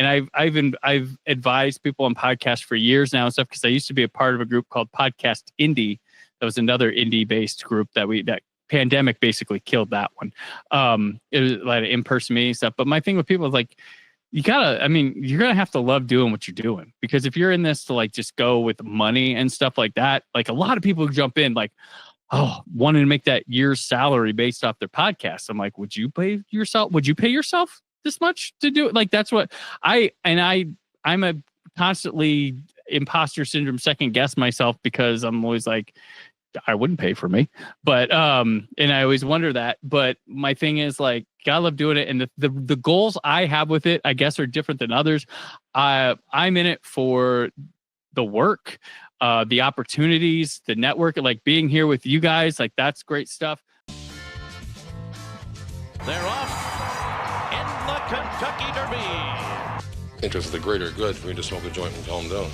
I've advised people on podcasts for years now and stuff, because I used to be a part of a group called Podcast Indie. That was another indie based group that pandemic basically killed that one. It was like in-person meeting stuff. But my thing with people is like, you're gonna have to love doing what you're doing, because if you're in this to like just go with money and stuff like that, like a lot of people jump in like, oh, wanting to make that year's salary based off their podcast. I'm like, would you pay yourself this much to do it? Like, that's what I'm a constantly imposter syndrome second guess myself, because I'm always like, I wouldn't pay for me, but and I always wonder that. But my thing is like, gotta love doing it, and the goals I have with it, I guess, are different than others. I'm in it for the work, the opportunities, the network, like being here with you guys, like that's great stuff. They're off in the Kentucky Derby. Interest of the greater good for me to smoke a joint and calm down.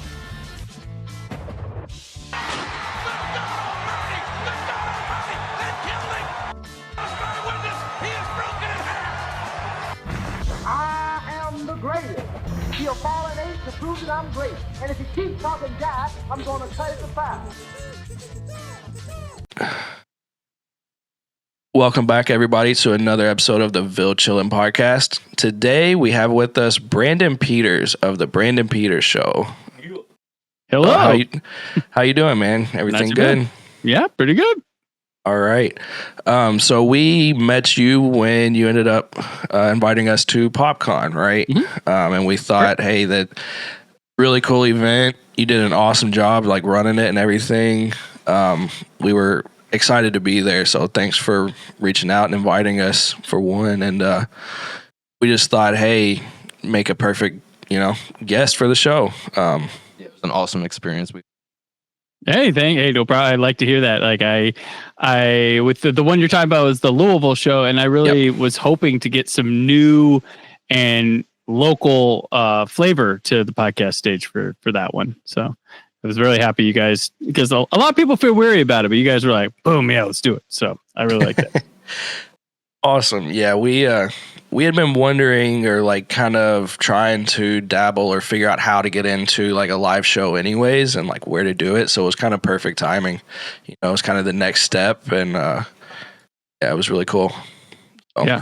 Greatest. He'll fall an eight to prove that I'm great. And if he keeps talking jive, I'm going to cut it to 5. Welcome back, everybody, to another episode of the Ville Chillin' Podcast. Today, we have with us Brandon Peters of the Brandon Peters Show. Hello. How you doing, man? Everything good? Yeah, pretty good. All right. So we met you when you ended up inviting us to PopCon, right? Mm-hmm. And we thought, hey, that really cool event. You did an awesome job, like running it and everything. We were excited to be there. So thanks for reaching out and inviting us for one. And we just thought, hey, make a perfect, guest for the show. It was an awesome experience. Hey, no problem. I'd like to hear that. Like I with the one you're talking about was the Louisville show, and I really was hoping to get some new and local flavor to the podcast stage for that one. So I was really happy you guys, because a lot of people feel weary about it, but you guys were like, boom, yeah, let's do it. So I really like that. Awesome. Yeah, we had been wondering, or like kind of trying to dabble or figure out how to get into like a live show anyways, and like where to do it. So it was kind of perfect timing. It was kind of the next step, and yeah, it was really cool. So, yeah.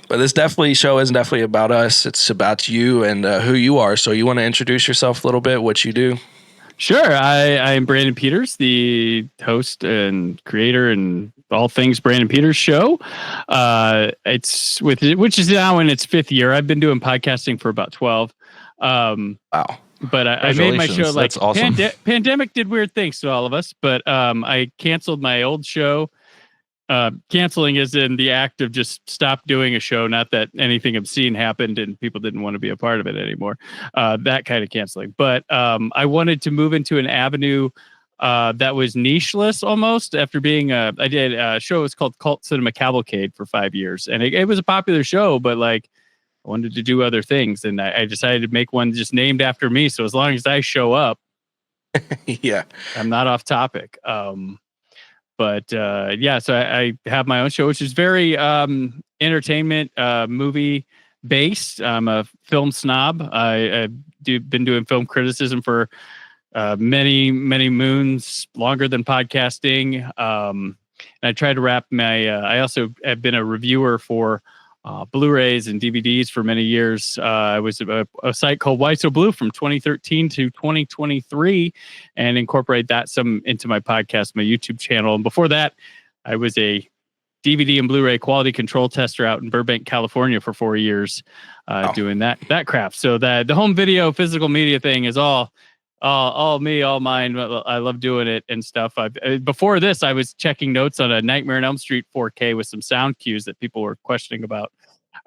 But this show isn't definitely about us. It's about you and who you are. So you want to introduce yourself a little bit, what you do? Sure. I'm Brandon Peters, the host and creator and all things Brandon Peters show. Which is now in its 5th year. I've been doing podcasting for about 12. Wow. But I made my show like That's awesome. Pandemic did weird things to all of us, but I canceled my old show. Canceling is in the act of just stop doing a show, not that anything obscene happened and people didn't want to be a part of it anymore. That kind of canceling. But I wanted to move into an avenue that was nicheless almost, after being I did a show, it was called Cult Cinema Cavalcade for 5 years, and it was a popular show, but like I wanted to do other things, and I decided to make one just named after me. So as long as I show up, yeah, I'm not off topic. But yeah, so I have my own show, which is very entertainment, movie based. I'm a film snob. I've been doing film criticism for many moons, longer than podcasting. And I try to wrap my. I also have been a reviewer for Blu-rays and DVDs for many years. I was a site called Why So Blue from 2013 to 2023, and incorporate that some into my podcast, my YouTube channel. And before that, I was a DVD and Blu-ray quality control tester out in Burbank, California for 4 years, doing that crap. So the home video, physical media thing is all me, all mine. I love doing it and stuff. Before this, I was checking notes on a Nightmare on Elm Street 4K with some sound cues that people were questioning about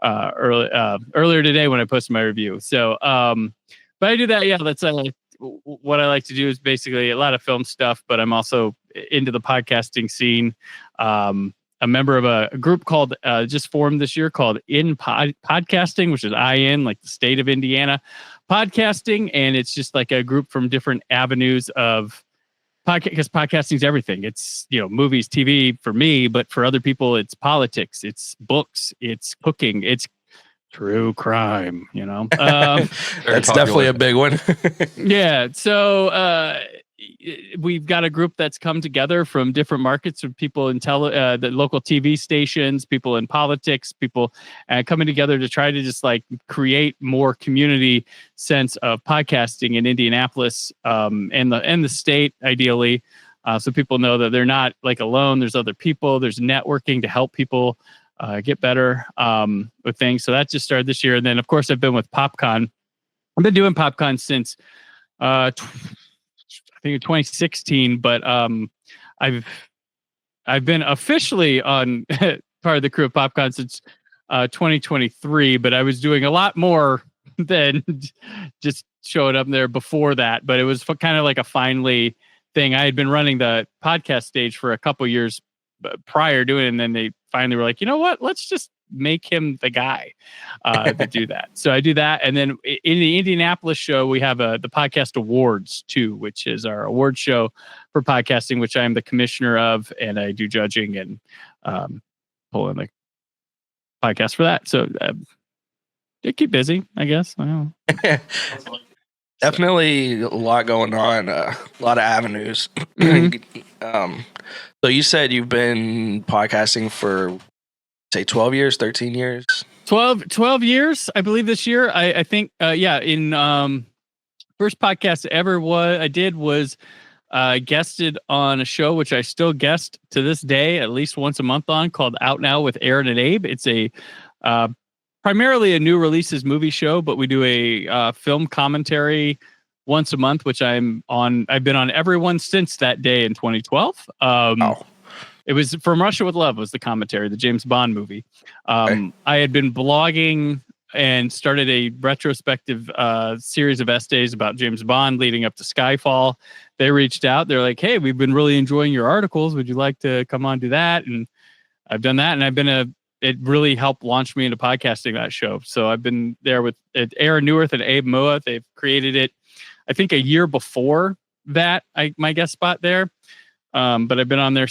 earlier today when I posted my review. So, but I do that. Yeah, that's what I like to do is basically a lot of film stuff, but I'm also into the podcasting scene. A member of a group called just formed this year called Podcasting, which is IN, like the state of Indiana podcasting, and it's just like a group from different avenues of podcast, because podcasting is everything. It's movies, TV for me, but for other people it's politics, it's books, it's cooking, it's true crime, That's definitely a big one. Yeah. So we've got a group that's come together from different markets of people in the local TV stations, people in politics, people coming together to try to just like create more community sense of podcasting in Indianapolis and the state, ideally. So people know that they're not like alone. There's other people. There's networking to help people get better with things. So that just started this year. And then, of course, I've been with PopCon. I've been doing PopCon since I think 2016, but I've been officially on part of the crew of PopCon since 2023. But I was doing a lot more than just showing up there before that. But it was kind of like a finally thing. I had been running the podcast stage for a couple years prior doing it, and then they finally were like, you know what? Let's just make him the guy to do that. So I do that. And then in the Indianapolis show, we have the podcast awards too, which is our award show for podcasting, which I am the commissioner of, and I do judging and pull in the podcast for that. So they keep busy, I guess. I don't know. Definitely a lot going on, a lot of avenues. So you said you've been podcasting for, say, 12 years, 13 years? 12 years, I believe, this year. I think, in first podcast ever I did was guested on a show, which I still guest to this day, at least once a month on, called Out Now with Aaron and Abe. It's a primarily a new releases movie show, but we do a film commentary once a month, which I'm on. I've been on every one since that day in 2012. It was From Russia with Love was the commentary, the James Bond movie. I had been blogging and started a retrospective series of essays about James Bond leading up to Skyfall. They reached out. They're like, hey, we've been really enjoying your articles. Would you like to come on do that? And I've done that. And it really helped launch me into podcasting, that show. So I've been there with Aaron Newirth and Abe Moa. They've created it, I think, a year before that, my guest spot there. But I've been on there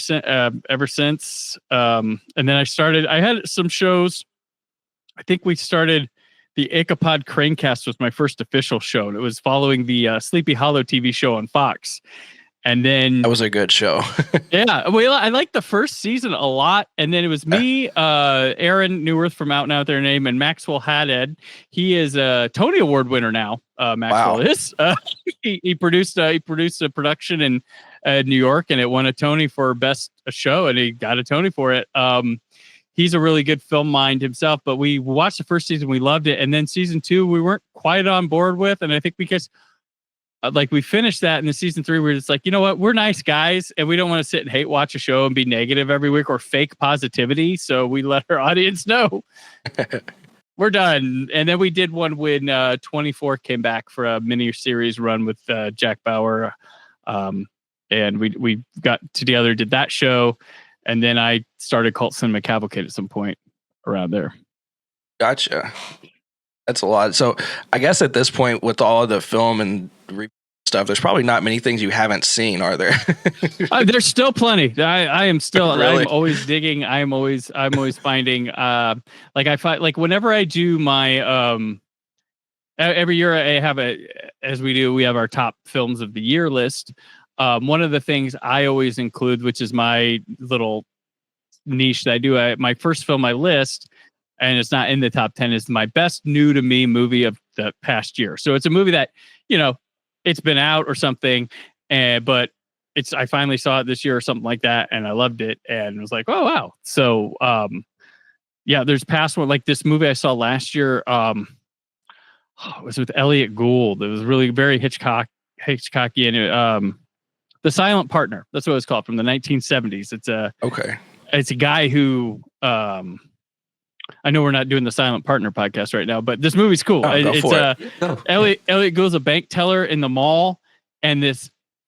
ever since. And then I had some shows. I think we started the Ichabod Cranecast was my first official show. And it was following the Sleepy Hollow TV show on Fox. And then that was a good show. Yeah. Well, I liked the first season a lot. And then it was me, Aaron Newirth from Out Now with Their Name, and Maxwell Haddad. He is a Tony Award winner now. Maxwell is. He produced a production in New York, and it won a Tony for best show, and he got a Tony for it. He's a really good film mind himself, but we watched the first season, we loved it, and then season 2 we weren't quite on board with, and I think because we finished that, and in season 3 we were just like, you know what, we're nice guys, and we don't want to sit and hate watch a show and be negative every week or fake positivity, so we let our audience know. We're done. And then we did one when 24 came back for a mini series run with Jack Bauer. And we got together, did that show. And then I started Cult Cinema Cavalcade at some point around there. Gotcha. That's a lot. So I guess at this point, with all of the film and stuff, there's probably not many things you haven't seen, are there? There's still plenty. I am still. Really? I'm always digging. I'm always finding. I find whenever I do my every year I have we have our top films of the year list. One of the things I always include, which is my little niche that I do, my first film I list, and it's not in the top 10, is my best new to me movie of the past year. So it's a movie that, it's been out or something, but I finally saw it this year or something like that, and I loved it, and was like, oh wow. So there's past one, like this movie I saw last year. It was with Elliot Gould. It was really very Hitchcockian. The Silent Partner. That's what it was called, from the 1970s. It's a guy who I know we're not doing the Silent Partner podcast right now, but this movie's cool. Elliot Gould's a bank teller in the mall, and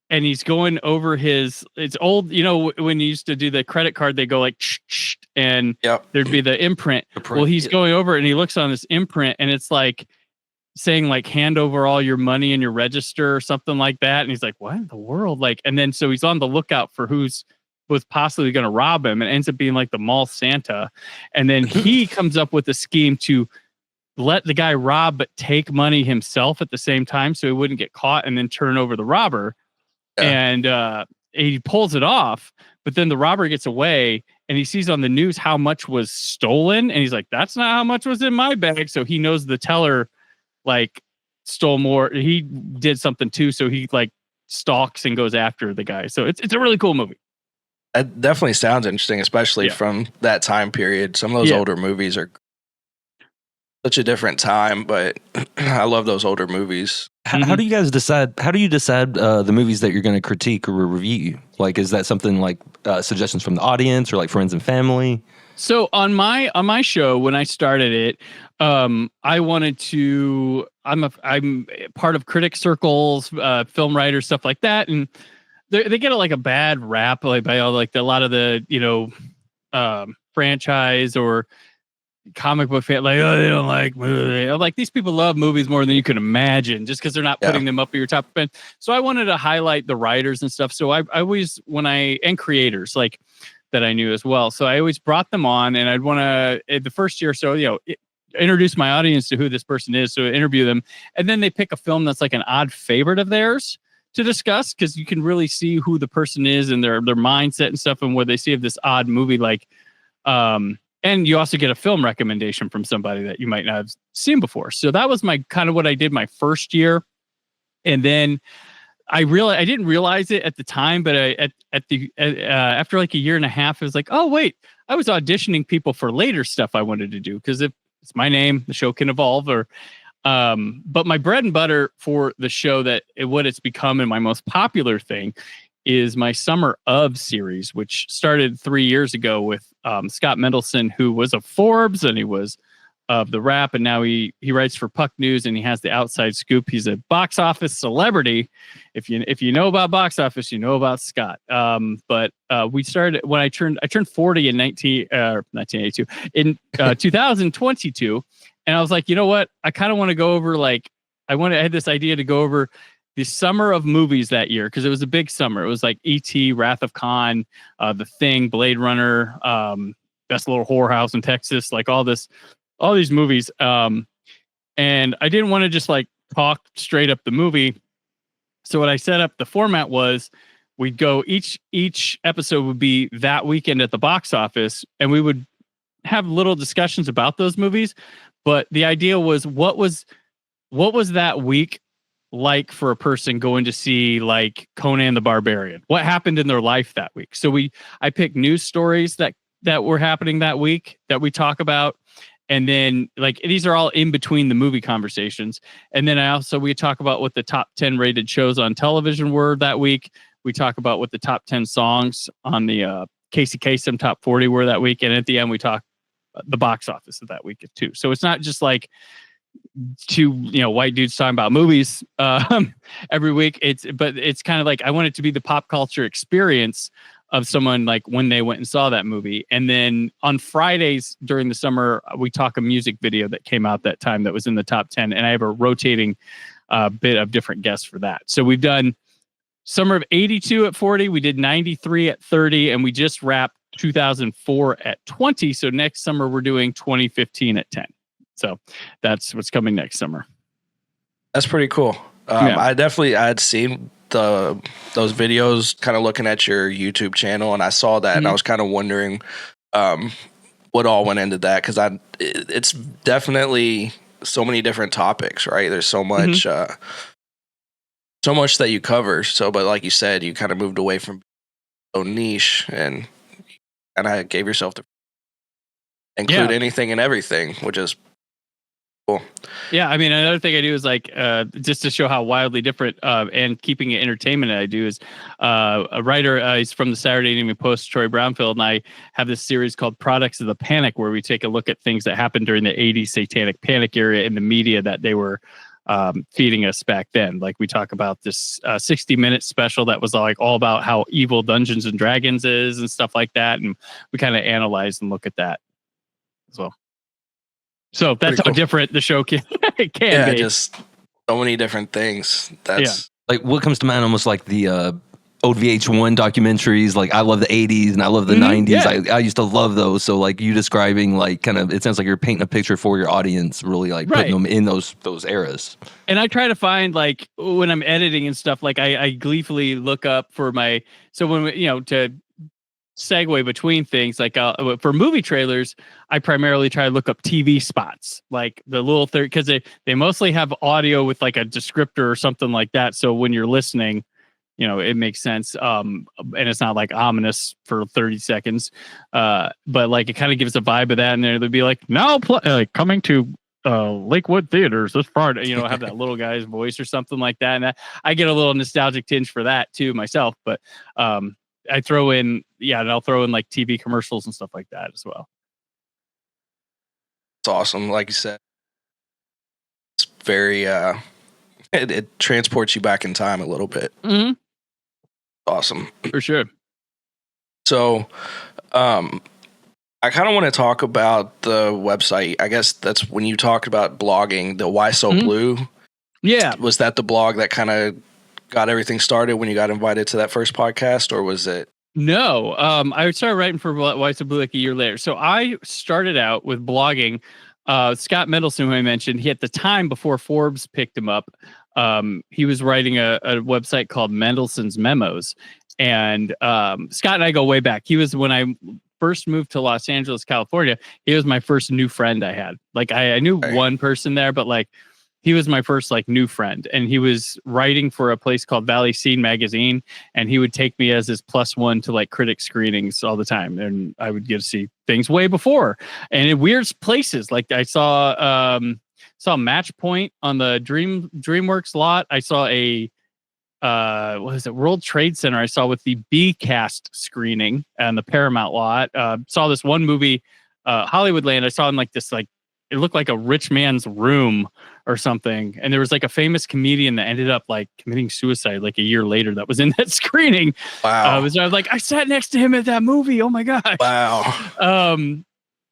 he's going over it's old, when you used to do the credit card, they go like, and there'd be the imprint. Well, he's going over and he looks on this imprint, and it's like saying like, hand over all your money in your register or something like that. And he's like, what in the world? And then so he's on the lookout for was possibly going to rob him, and ends up being like the mall Santa. And then he comes up with a scheme to let the guy rob but take money himself at the same time so he wouldn't get caught and then turn over the robber. And he pulls it off, but then the robber gets away and he sees on the news how much was stolen, and he's like, that's not how much was in my bag. So he knows the teller like stole more. He did something too, so he like stalks and goes after the guy. So it's a really cool movie. That definitely sounds interesting, especially from that time period. Some of those older movies are such a different time, but I love those older movies. How do you guys decide? How do you decide the movies that you're going to critique or review? Like, is that something like suggestions from the audience or like friends and family? So on my show, when I started it, I wanted to. I'm part of critic circles, film writers, stuff like that, and they get like a bad rap like by all like a lot of the franchise or comic book fan, like, oh, they don't like movies. I'm like, these people love movies more than you can imagine just because they're not putting them up at your top 10. So I wanted to highlight the writers and stuff. So I always, and creators like that I knew as well. So I always brought them on, and I'd want to, the first year or so, introduce my audience to who this person is. So interview them. And then they pick a film that's like an odd favorite of theirs to discuss, because you can really see who the person is and their mindset and stuff, and what they see of this odd movie. Like, and you also get a film recommendation from somebody that you might not have seen before. So that was my kind of what I did my first year. And then I didn't realize it at the time, but after like a year and a half, I was like, oh wait, I was auditioning people for later stuff I wanted to do, because if it's my name, the show can evolve. But my bread and butter for the show, what it's become and my most popular thing, is my Summer of series, which started 3 years ago with Scott Mendelson, who was of Forbes and he was of the Wrap, and now he writes for Puck News and he has the Outside Scoop. He's a box office celebrity. If you know about box office, you know about Scott. But we started when I turned 40 in 1982 in 2022, and I was like, you know what? I kind of want to go over I had this idea to go over the summer of movies that year, because it was a big summer. It was like E.T., Wrath of Khan, The Thing, Blade Runner, Best Little Whorehouse in Texas, like all these movies. And I didn't want to just like talk straight up the movie. So what I set up, the format was we'd go, each episode would be that weekend at the box office, and we would have little discussions about those movies. But the idea was, what was that week like for a person going to see like Conan the Barbarian? What happened in their life that week? So I picked news stories that were happening that week that we talk about. And then like, these are all in between the movie conversations. And then we talk about what the top 10 rated shows on television were that week. We talk about what the top 10 songs on the Casey Kasem top 40 were that week. And at the end, we talk the box office of that week too. So it's not just like two white dudes talking about movies every week. It's kind of like, I want it to be the pop culture experience of someone like when they went and saw that movie. And then on Fridays during the summer, we talk a music video that came out that time that was in the top 10, and I have a rotating bit of different guests for that. So we've done summer of 82 at 40, we did 93 at 30, and we just wrapped 2004 at 20. So next summer we're doing 2015 at 10. So that's what's coming next summer. That's pretty cool. I'd seen those videos kind of looking at your YouTube channel, and I saw that and I was kind of wondering what all went into that, because it's definitely so many different topics, right? There's so much so much that you cover. So, but like you said, you kind of moved away from so niche and kind of gave yourself to include anything and everything, which is cool. Yeah, I mean, another thing I do is like just to show how wildly different and keeping it entertainment I do is a writer. He's from the Saturday Evening Post, Troy Brownfield, and I have this series called Products of the Panic, where we take a look at things that happened during the 80s satanic panic era in the media that they were feeding us back then. Like we talk about this 60-minute special that was like all about how evil Dungeons and Dragons is and stuff like that, and we kind of analyze and look at that as well. So that's how different the show can be. Just so many different things. That's like what comes to mind, almost like the old VH1 documentaries. Like I love the 80s and I love the 90s. yeah. I used to love those. So like you describing like kind of, it sounds like you're painting a picture for your audience, really like putting them in those eras. And I try to find, like, when I'm editing and stuff, like I gleefully look up for my, so when we, to segue between things, like for movie trailers, I primarily try to look up TV spots, like the little because they mostly have audio with like a descriptor or something like that. So when you're listening, it makes sense. And it's not like ominous for 30 seconds. But like it kind of gives a vibe of that. And they'd be like, now coming to Lakewood theaters this Friday, have that little guy's voice or something like that. And I get a little nostalgic tinge for that too myself. But I throw in, and I'll throw in like TV commercials and stuff like that as well. It's awesome. Like you said, it's very, it transports you back in time a little bit. Mm-hmm. Awesome. For sure. So, I kind of want to talk about the website. I guess that's when you talked about blogging, the Why So Blue. Yeah. Was that the blog that kind of got everything started when you got invited to that first podcast, or was it? No, I started writing for Why So Blue like a year later. So I started out with blogging. Scott Mendelson, who I mentioned, he at the time before Forbes picked him up, he was writing a website called Mendelson's Memos. And Scott and I go way back. He was, when I first moved to Los Angeles, California, he was my first new friend I had. Like I knew one person there, but like he was my first like new friend, and he was writing for a place called Valley Scene Magazine, and he would take me as his +1 to like critic screenings all the time, and I would get to see things way before and in weird places. Like I saw Match Point on the DreamWorks lot. I saw a what is it, World Trade Center. I saw with the B cast screening and the Paramount lot. Saw this one movie, Hollywoodland. I saw in like this, like it looked like a rich man's room or something. And there was like a famous comedian that ended up like committing suicide like a year later that was in that screening. Wow. I was like, I sat next to him at that movie. Oh my gosh. Wow.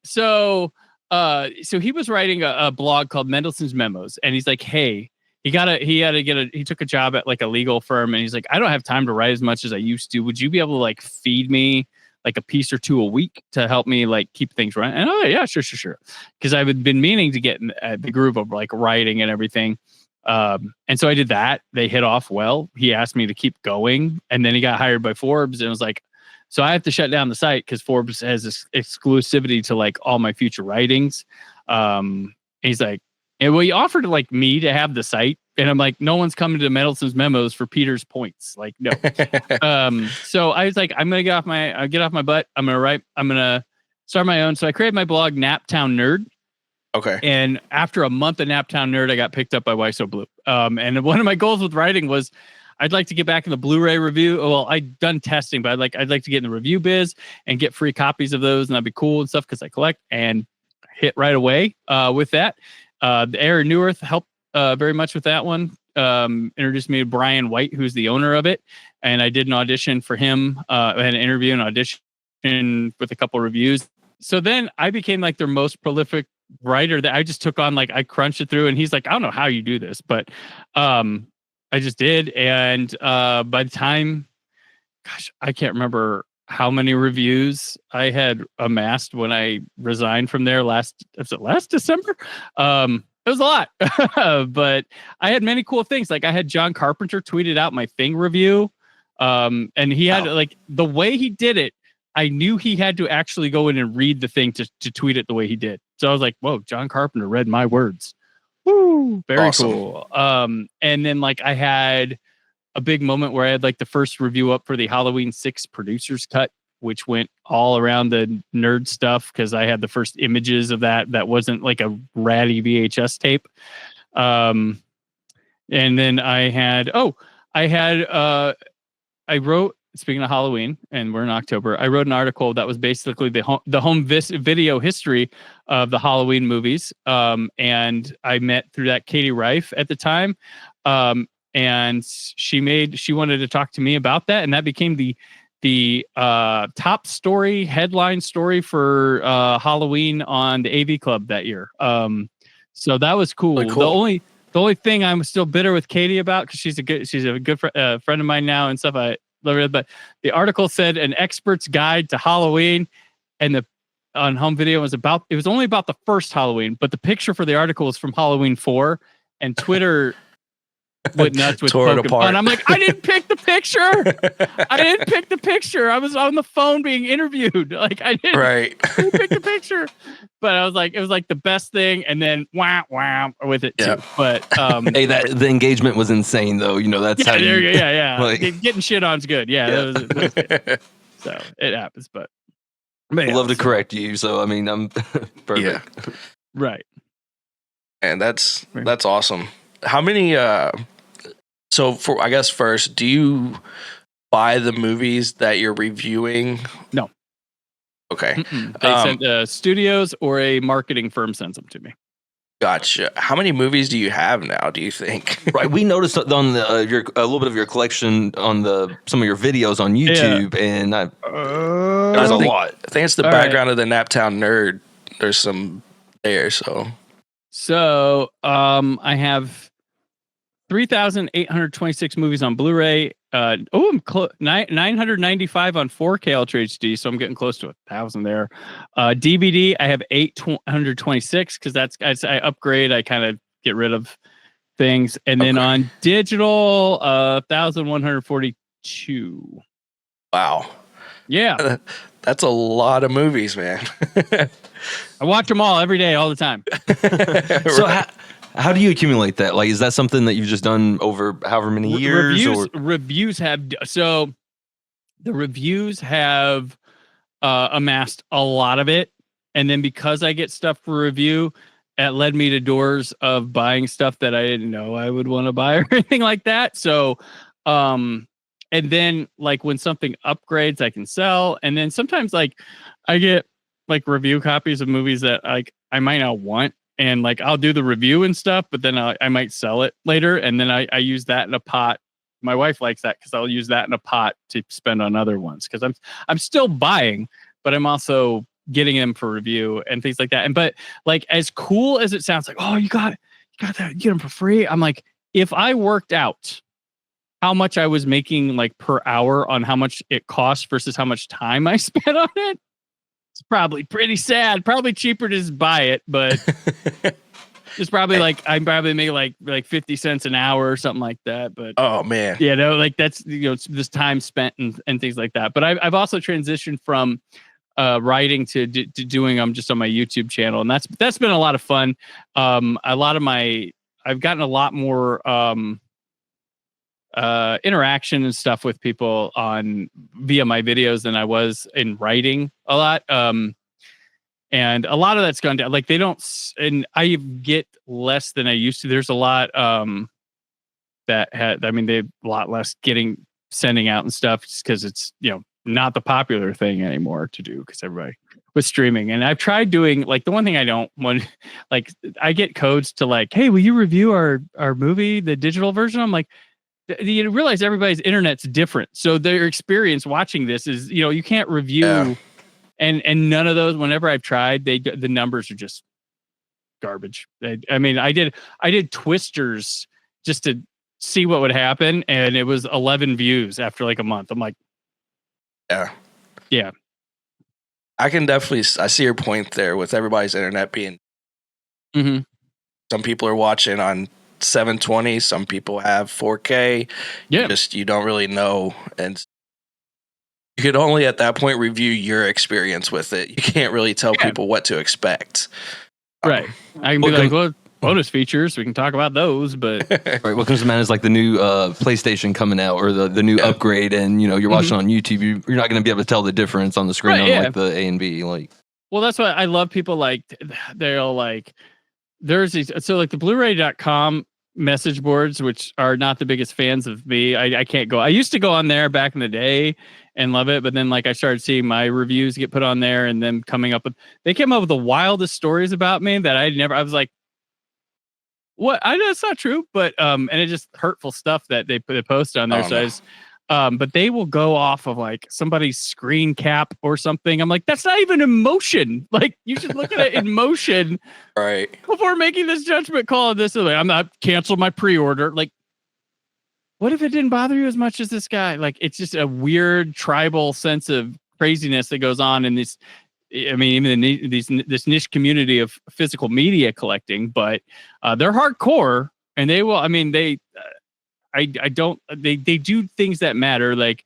So he was writing a blog called Mendelson's Memos, and he's like, hey, he took a job at like a legal firm, and he's like, I don't have time to write as much as I used to. Would you be able to like feed me like a piece or two a week to help me like keep things running? And yeah, sure. Because I've been meaning to get in the groove of like writing and everything. And so I did that. They hit off well. He asked me to keep going, and then he got hired by Forbes, and was like, so I have to shut down the site because Forbes has this exclusivity to like all my future writings. And he's like, and well, he offered like me to have the site, and I'm like, no one's coming to Mendelson's Memos for Peter's points. Like, no. So I was like, I'm gonna get off my butt. I'm gonna start my own. So I created my blog, Naptown Nerd. Okay. And after a month of Naptown Nerd, I got picked up by Why So Blue. And one of my goals with writing was I'd like to get back in the Blu-ray review. Well, I'd done testing, but I'd like to get in the review biz and get free copies of those, and that'd be cool and stuff because I collect, and hit right away with that. Aaron Neworth helped very much with that one. Introduced me to Brian White, who's the owner of it, and I did an audition for him. I had an interview and audition with a couple reviews. So then I became like their most prolific writer that I just took on. Like I crunched it through, and he's like, I don't know how you do this, but I just did. And by the time, gosh, I can't remember how many reviews I had amassed when I resigned from there last December. It was a lot, but I had many cool things. Like I had John Carpenter tweeted out my Thing review. And he had like the way he did it, I knew he had to actually go in and read the thing to tweet it the way he did. So I was like, whoa, John Carpenter read my words. Woo, very awesome. Cool. And then like I had a big moment where I had like the first review up for the Halloween 6 producer's cut, which went all around the nerd stuff because I had the first images of that wasn't like a ratty VHS tape. And then I wrote, speaking of Halloween, and we're in October, I wrote an article that was basically the home video history of the Halloween movies. And I met through that Katie Reif at the time. And she wanted to talk to me about that. And that became the top story, headline story for Halloween on the AV Club that year. So that was cool. Really cool. The only thing I'm still bitter with Katie about, because she's a good friend of mine now and stuff. but the article said an expert's guide to Halloween, and the on home video was only about the first Halloween, but the picture for the article was from Halloween 4, and Twitter went nuts with Tore it poking apart. fun. I'm like, I didn't pick the picture. I didn't pick the picture. I was on the phone being interviewed. Like I didn't pick the picture. But I was like, it was like the best thing, and then wow with it too. But hey, the engagement was insane though. You know, that's how like, getting shit on's good. That was good. So it happens, but I'd love to correct you. So I mean, I'm perfect. Yeah. Right. And that's awesome. How many so for, I guess first, do you buy the movies that you're reviewing? No. Okay. They sent studios or a marketing firm sends them to me. Gotcha. How many movies do you have now, do you think? Right. We noticed on the a little bit of your collection on some of your videos on YouTube, and there's a lot. I think it's the background of the Naptown Nerd. There's some there, So I have 3,826 movies on Blu-ray. I'm 995 on 4K Ultra HD, so I'm getting close to 1,000 there. DVD, I have 826 because that's as I upgrade, I kind of get rid of things, and then on digital, 1,142. Wow. Yeah, that's a lot of movies, man. I watch them all every day, all the time. So how do you accumulate that? Like, is that something that you've just done over however many years? Reviews have amassed a lot of it, and then because I get stuff for review, it led me to doors of buying stuff that I didn't know I would want to buy or anything like that. So, and then like when something upgrades, I can sell, and then sometimes like I get like review copies of movies that like I might not want. And like I'll do the review and stuff, but then I might sell it later, and then I use that in a pot. My wife likes that because I'll use that in a pot to spend on other ones because I'm still buying, but I'm also getting them for review and things like that. And but like as cool as it sounds, like you got that, you get them for free. I'm like, if I worked out how much I was making like per hour on how much it costs versus how much time I spent on it, it's probably pretty sad. Probably cheaper to just buy it, but it's probably like I probably make like 50 cents an hour or something like that. But oh man, like that's this time spent and things like that. But I've also transitioned from writing to doing them just on my YouTube channel, and that's been a lot of fun. I've gotten a lot more interaction and stuff with people via my videos than I was in writing a lot. And a lot of that's gone down. Like they don't, and I get less than I used to. There's a lot they have a lot less sending out and stuff just because it's, not the popular thing anymore to do because everybody was streaming. And I've tried doing like the one thing I don't want, like I get codes to like, hey, will you review our movie, the digital version? I'm like, you realize everybody's internet's different, so their experience watching this is you can't review, and none of those. Whenever I've tried, the numbers are just garbage. I did Twisters just to see what would happen, and it was 11 views after like a month. I'm like, yeah. I can definitely I see your point there with everybody's internet being. Mm-hmm. Some people are watching on 720, some people have 4K. You don't really know, and you could only at that point review your experience with it. You can't really tell people what to expect, right? I can be like, well, bonus features, we can talk about those, but right, what comes to mind is like the new PlayStation coming out or the new upgrade, and you're watching on YouTube, you're not going to be able to tell the difference on the screen on like the A and B. Like, well, that's why I love people like they'll like there's these, so like the Blu-ray.com message boards, which are not the biggest fans of me. I can't go. I used to go on there back in the day and love it, but then like I started seeing my reviews get put on there, and then they came up with the wildest stories about me that I was like, what? I know it's not true, but and it's just hurtful stuff that they post on there. But they will go off of like somebody's screen cap or something. I'm like, that's not even emotion. Like you should look at it in motion, right, before making this judgment call. I'm not cancel my pre-order. Like what if it didn't bother you as much as this guy? Like, it's just a weird tribal sense of craziness that goes on in this. I mean, even in this niche community of physical media collecting, but they're hardcore, and they will. I mean, I don't. They do things that matter. Like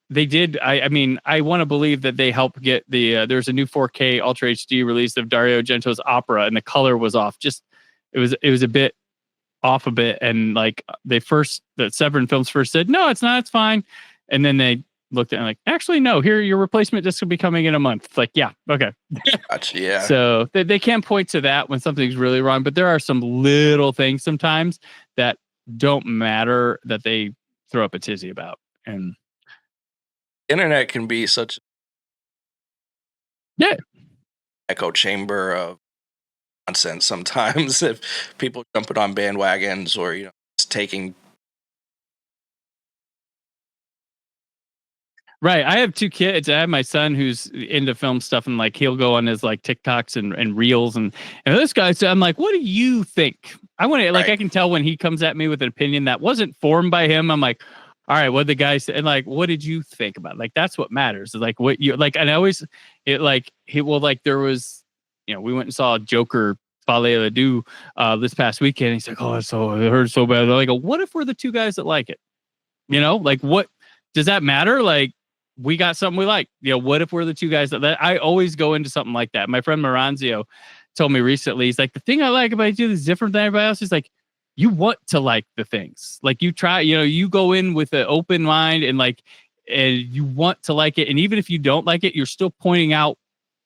they did. I mean, I want to believe that they helped get the. There's a new 4K Ultra HD release of Dario Argento's opera, and the color was off. Just it was a bit off a bit, and like the Severin Films first said, no, it's not. It's fine, and then they looked at it like, actually, no. Here, your replacement disc will be coming in a month. It's like, yeah, okay. Gotcha, yeah. So they can't point to that when something's really wrong, but there are some little things sometimes that don't matter that they throw up a tizzy about. And Internet can be such yeah, echo chamber of nonsense sometimes if people jumping on bandwagons or just taking. right. I have 2 kids. I have my son who's into film stuff, and like he'll go on his like TikToks and reels and this guy. So I'm like, what do you think? I want to like I can tell when he comes at me with an opinion that wasn't formed by him. I'm like, all right, what the guy said, and like, what did you think about it? Like that's what matters. Is like what you like, and I always there was, we went and saw Joker Palais Le Doux this past weekend. He's like, oh, it hurt so bad. I go, what if we're the 2 guys that like it? Like what does that matter? Like we got something we like. What if we're the 2 guys that I always go into something like that. My friend Maranzio told me recently, he's like, the thing I like about you is different than everybody else. Is like, you want to like the things. Like you try, you go in with an open mind and you want to like it. And even if you don't like it, you're still pointing out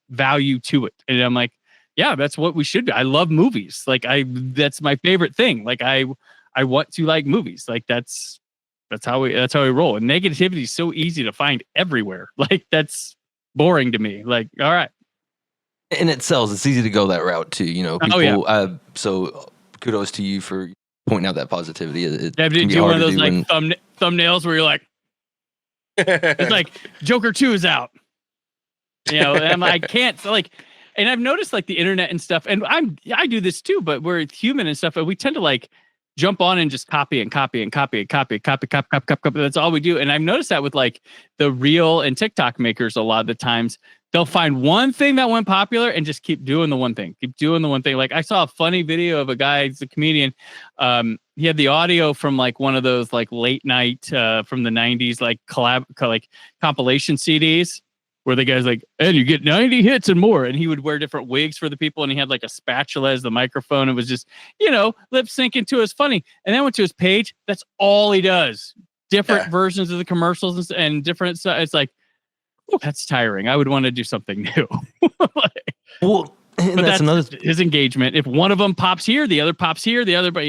value to it. And I'm like, yeah, that's what we should do. I love movies. Like that's my favorite thing. Like I want to like movies. Like that's how we roll. And negativity is so easy to find everywhere. Like that's boring to me. Like, all right. And it sells. It's easy to go that route too. People, so kudos to you for pointing out that positivity. Do you do one of those like thumbnails where you're like, it's like Joker 2 is out. And I can't and I've noticed like the internet and stuff, and I do this too, but we're human and stuff, and we tend to like jump on and just copy. That's all we do. And I've noticed that with like the reel and TikTok makers, a lot of the times they'll find one thing that went popular and just keep doing the one thing. Like I saw a funny video of a guy, he's a comedian. He had the audio from like one of those like late night from the 90s, like compilation CDs where the guy's like, and you get 90 hits and more. And he would wear different wigs for the people. And he had like a spatula as the microphone. It was just, lip syncing to his funny. And then I went to his page. That's all he does. Different versions of the commercials and different stuff. It's like, that's tiring. I would want to do something new. Well, and that's another his engagement. If one of them pops here, the other pops here, the other, but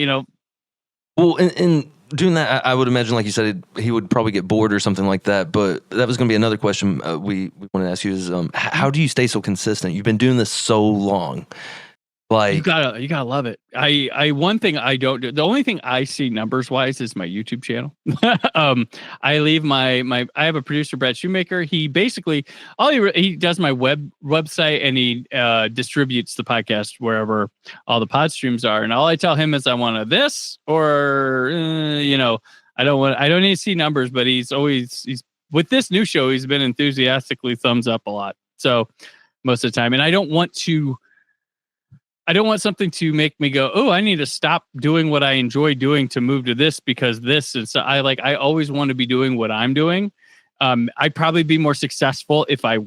Well, and doing that, I would imagine, like you said, he would probably get bored or something like that. But that was going to be another question we want to ask you is, how do you stay so consistent? You've been doing this so long. Like you gotta love it. One thing I don't do. The only thing I see numbers wise is my YouTube channel. I leave I have a producer, Brad Shoemaker. He basically he does my website and he distributes the podcast wherever all the pod streams are. And all I tell him is I want this or I don't need to see numbers. But he's with this new show. He's been enthusiastically thumbs up a lot. So most of the time, and I don't want something to make me go, oh, I need to stop doing what I enjoy doing to move to this because this is, I always want to be doing what I'm doing. I'd probably be more successful if I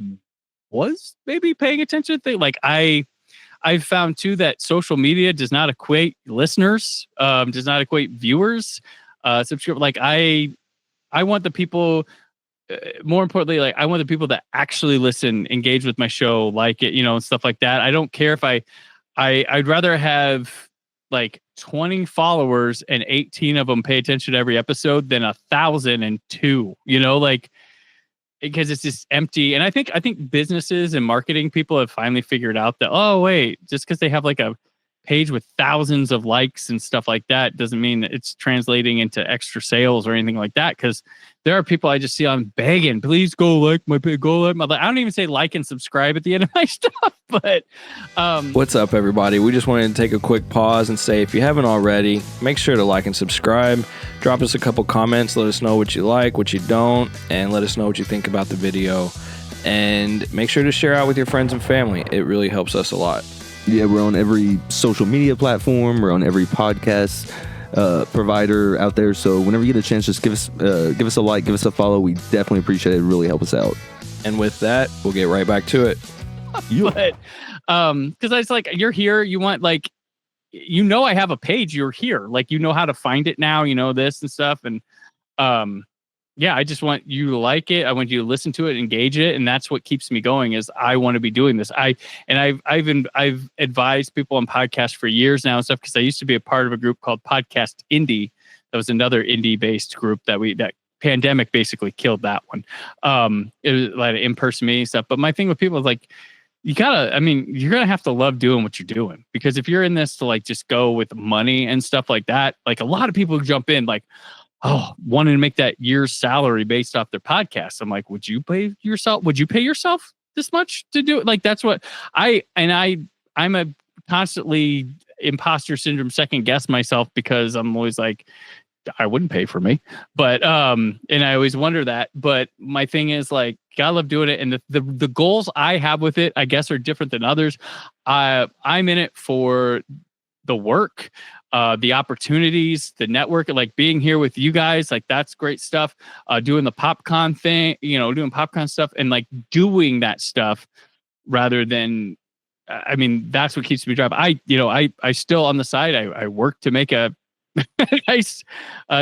was maybe paying attention to things. Like I've found too that social media does not equate listeners, does not equate viewers. Like I want the people, more importantly, like I want the people that actually listen, engage with my show, like it, and stuff like that. I don't care if I'd rather have like 20 followers and 18 of them pay attention to every episode than 1,002, because it's just empty. And I think businesses and marketing people have finally figured out that, oh, wait, just because they have like a page with thousands of likes and stuff like that doesn't mean that it's translating into extra sales or anything like that. Because there are people I just see on begging, please go like my page, go like my. I don't even say like and subscribe at the end of my stuff. But What's up, everybody? We just wanted to take a quick pause and say, if you haven't already, make sure to like and subscribe. Drop us a couple comments. Let us know what you like, what you don't, and let us know what you think about the video. And make sure to share out with your friends and family. It really helps us a lot. Yeah, we're on every social media platform. We're on every podcast provider out there. So whenever you get a chance, just give us a like, give us a follow. We definitely appreciate it. It really help us out. And with that, we'll get right back to it. But because it's like, you're here, you want like, I have a page, you're here, like, how to find it now, this and stuff. And yeah, I just want you to like it. I want you to listen to it, engage it, and that's what keeps me going. Is I want to be doing this. I've advised people on podcasts for years now and stuff, because I used to be a part of a group called Podcast Indie. That was another indie based group that pandemic basically killed that one. It was like in-person meeting stuff. But my thing with people is like, you're gonna have to love doing what you're doing, because if you're in this to like just go with money and stuff like that, like a lot of people jump in like, wanting to make that year's salary based off their podcast. I'm like, would you pay yourself this much to do it? Like, that's what I'm a constantly imposter syndrome second guess myself, because I'm always like, I wouldn't pay for me. But and I always wonder that. But my thing is like, I love doing it. And the goals I have with it, I guess, are different than others. I'm in it for the work, the opportunities, the network, like being here with you guys, like that's great stuff. Doing the PopCon thing, doing PopCon stuff and like doing that stuff rather than, that's what keeps me driving. I still on the side, I work to make a nice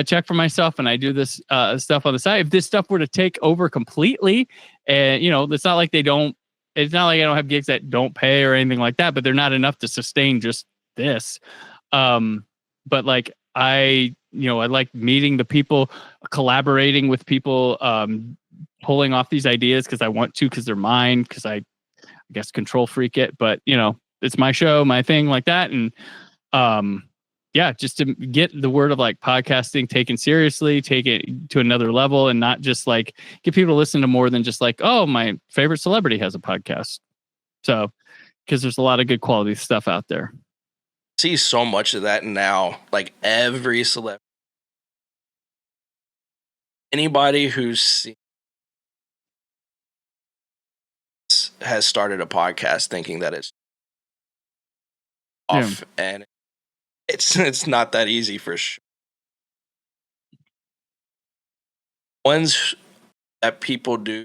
check for myself, and I do this stuff on the side. If this stuff were to take over completely, and it's not like I don't have gigs that don't pay or anything like that, but they're not enough to sustain just this. But like I like meeting the people, collaborating with people, pulling off these ideas because I want to, because they're mine, because I guess control freak it, but it's my show, my thing, like that. And yeah, just to get the word of like podcasting taken seriously, take it to another level, and not just like get people to listen to more than just like, oh, my favorite celebrity has a podcast. So, because there's a lot of good quality stuff out there. See so much of that now. Like every celebrity, anybody who's has started a podcast thinking that it's off, and it's not that easy for sure. Ones that people do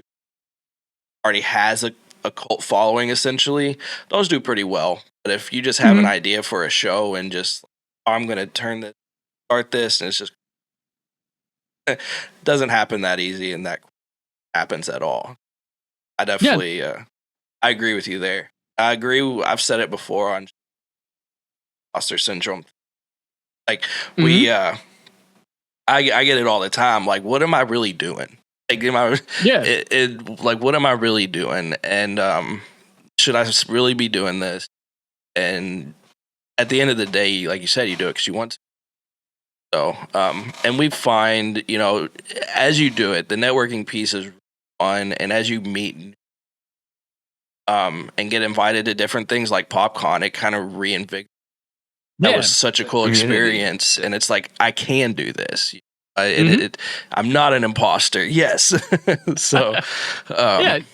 already has a cult following, essentially, those do pretty well. But if you just have an idea for a show and just, I'm going to start this, and it's just, it doesn't happen that easy, and that happens at all. I definitely, I agree with you there. I agree. I've said it before on imposter syndrome. Like I get it all the time. Like, what am I really doing? Like, like, what am I really doing? And should I really be doing this? And at the end of the day, like you said, you do it because you want to. So, and we find, as you do it, the networking piece is fun, and as you meet, and get invited to different things like PopCon, it kind of reinvigorates. That was such a cool experience, and it's like, I can do this. I'm not an imposter. Yes. So, and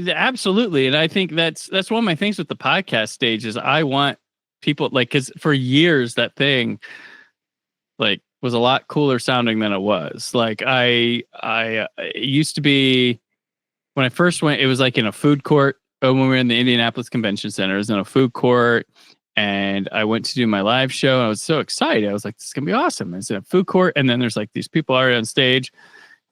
absolutely. And I think that's one of my things with the podcast stage is I want people, like, because for years that thing like was a lot cooler sounding than it was. Like I it used to be, when I first went, it was like in a food court. When we were in the Indianapolis Convention Center, it was in a food court. And I went to do my live show, and I was so excited. I was like, this is going to be awesome. It's in a food court. And then there's like these people already on stage.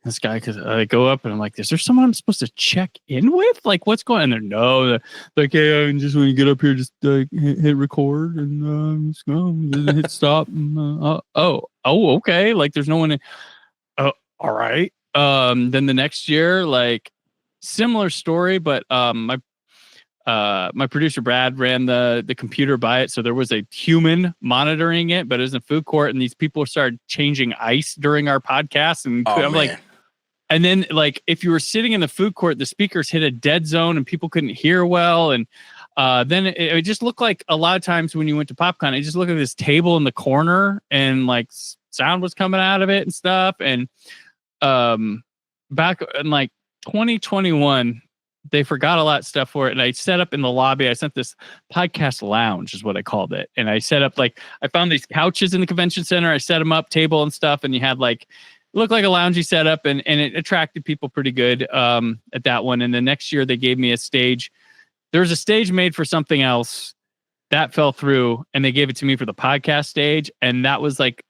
This guy, because I go up and I'm like, is there someone I'm supposed to check in with? Like, what's going on? And they're, no. Like, hey, just when you get up here, just hit record and just go, hit stop. And, okay. Like, there's no one. All right. Then the next year, like, similar story, but my producer Brad ran the computer by it, so there was a human monitoring it, but it was in food court, and these people started changing ice during our podcast, and I'm like, and then like if you were sitting in the food court, the speakers hit a dead zone, and people couldn't hear well, and then it just looked like a lot of times when you went to PopCon, it just looked like this table in the corner, and like sound was coming out of it and stuff, and back in like 2021. They forgot a lot of stuff for it. And I set up in the lobby. I sent this podcast lounge is what I called it. And I set up like, I found these couches in the convention center. I set them up, table and stuff. And you had like, looked like a loungy setup, and it attracted people pretty good at that one. And the next year they gave me a stage. There was a stage made for something else that fell through, and they gave it to me for the podcast stage. And that was like,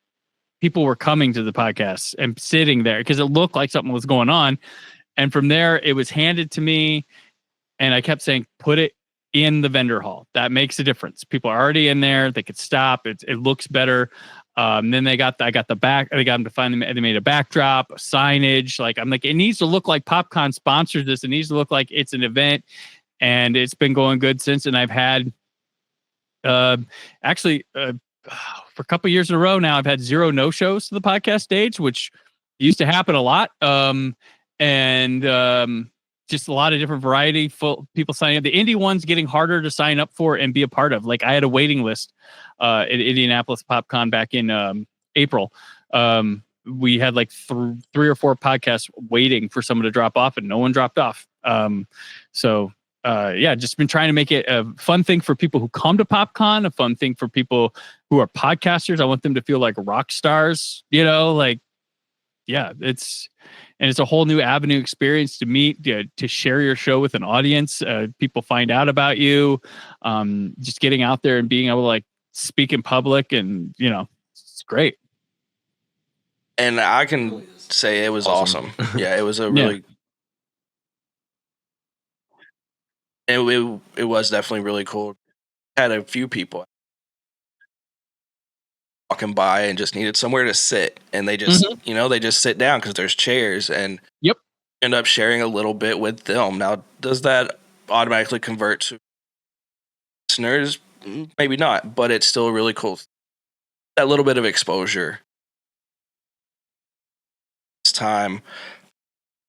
people were coming to the podcast and sitting there because it looked like something was going on. And from there, it was handed to me, and I kept saying, put it in the vendor hall. That makes a difference. People are already in there. They could stop. It looks better. Then I got the back. They got them to find them. They made a backdrop, signage. Like I'm like, it needs to look like PopCon sponsored this. It needs to look like it's an event, and it's been going good since. And I've had actually for a couple of years in a row now, I've had 0 no-shows to the podcast stage, which used to happen a lot. And just a lot of different variety, full people signing up. The indie one's getting harder to sign up for and be a part of. Like I had a waiting list at Indianapolis PopCon back in April. We had like 3 or 4 podcasts waiting for someone to drop off, and no one dropped off. So just been trying to make it a fun thing for people who come to PopCon, a fun thing for people who are podcasters. I want them to feel like rock stars, like, yeah, it's a whole new avenue experience to meet, to share your show with an audience. People find out about you, just getting out there and being able to like speak in public, and it's great. And I can say it was awesome. Yeah, it was a really, it was definitely really cool. Had a few people walking by and just needed somewhere to sit, and they just they just sit down because there's chairs, and end up sharing a little bit with them. Now, does that automatically convert to listeners? Maybe not, but it's still really cool. That little bit of exposure. This time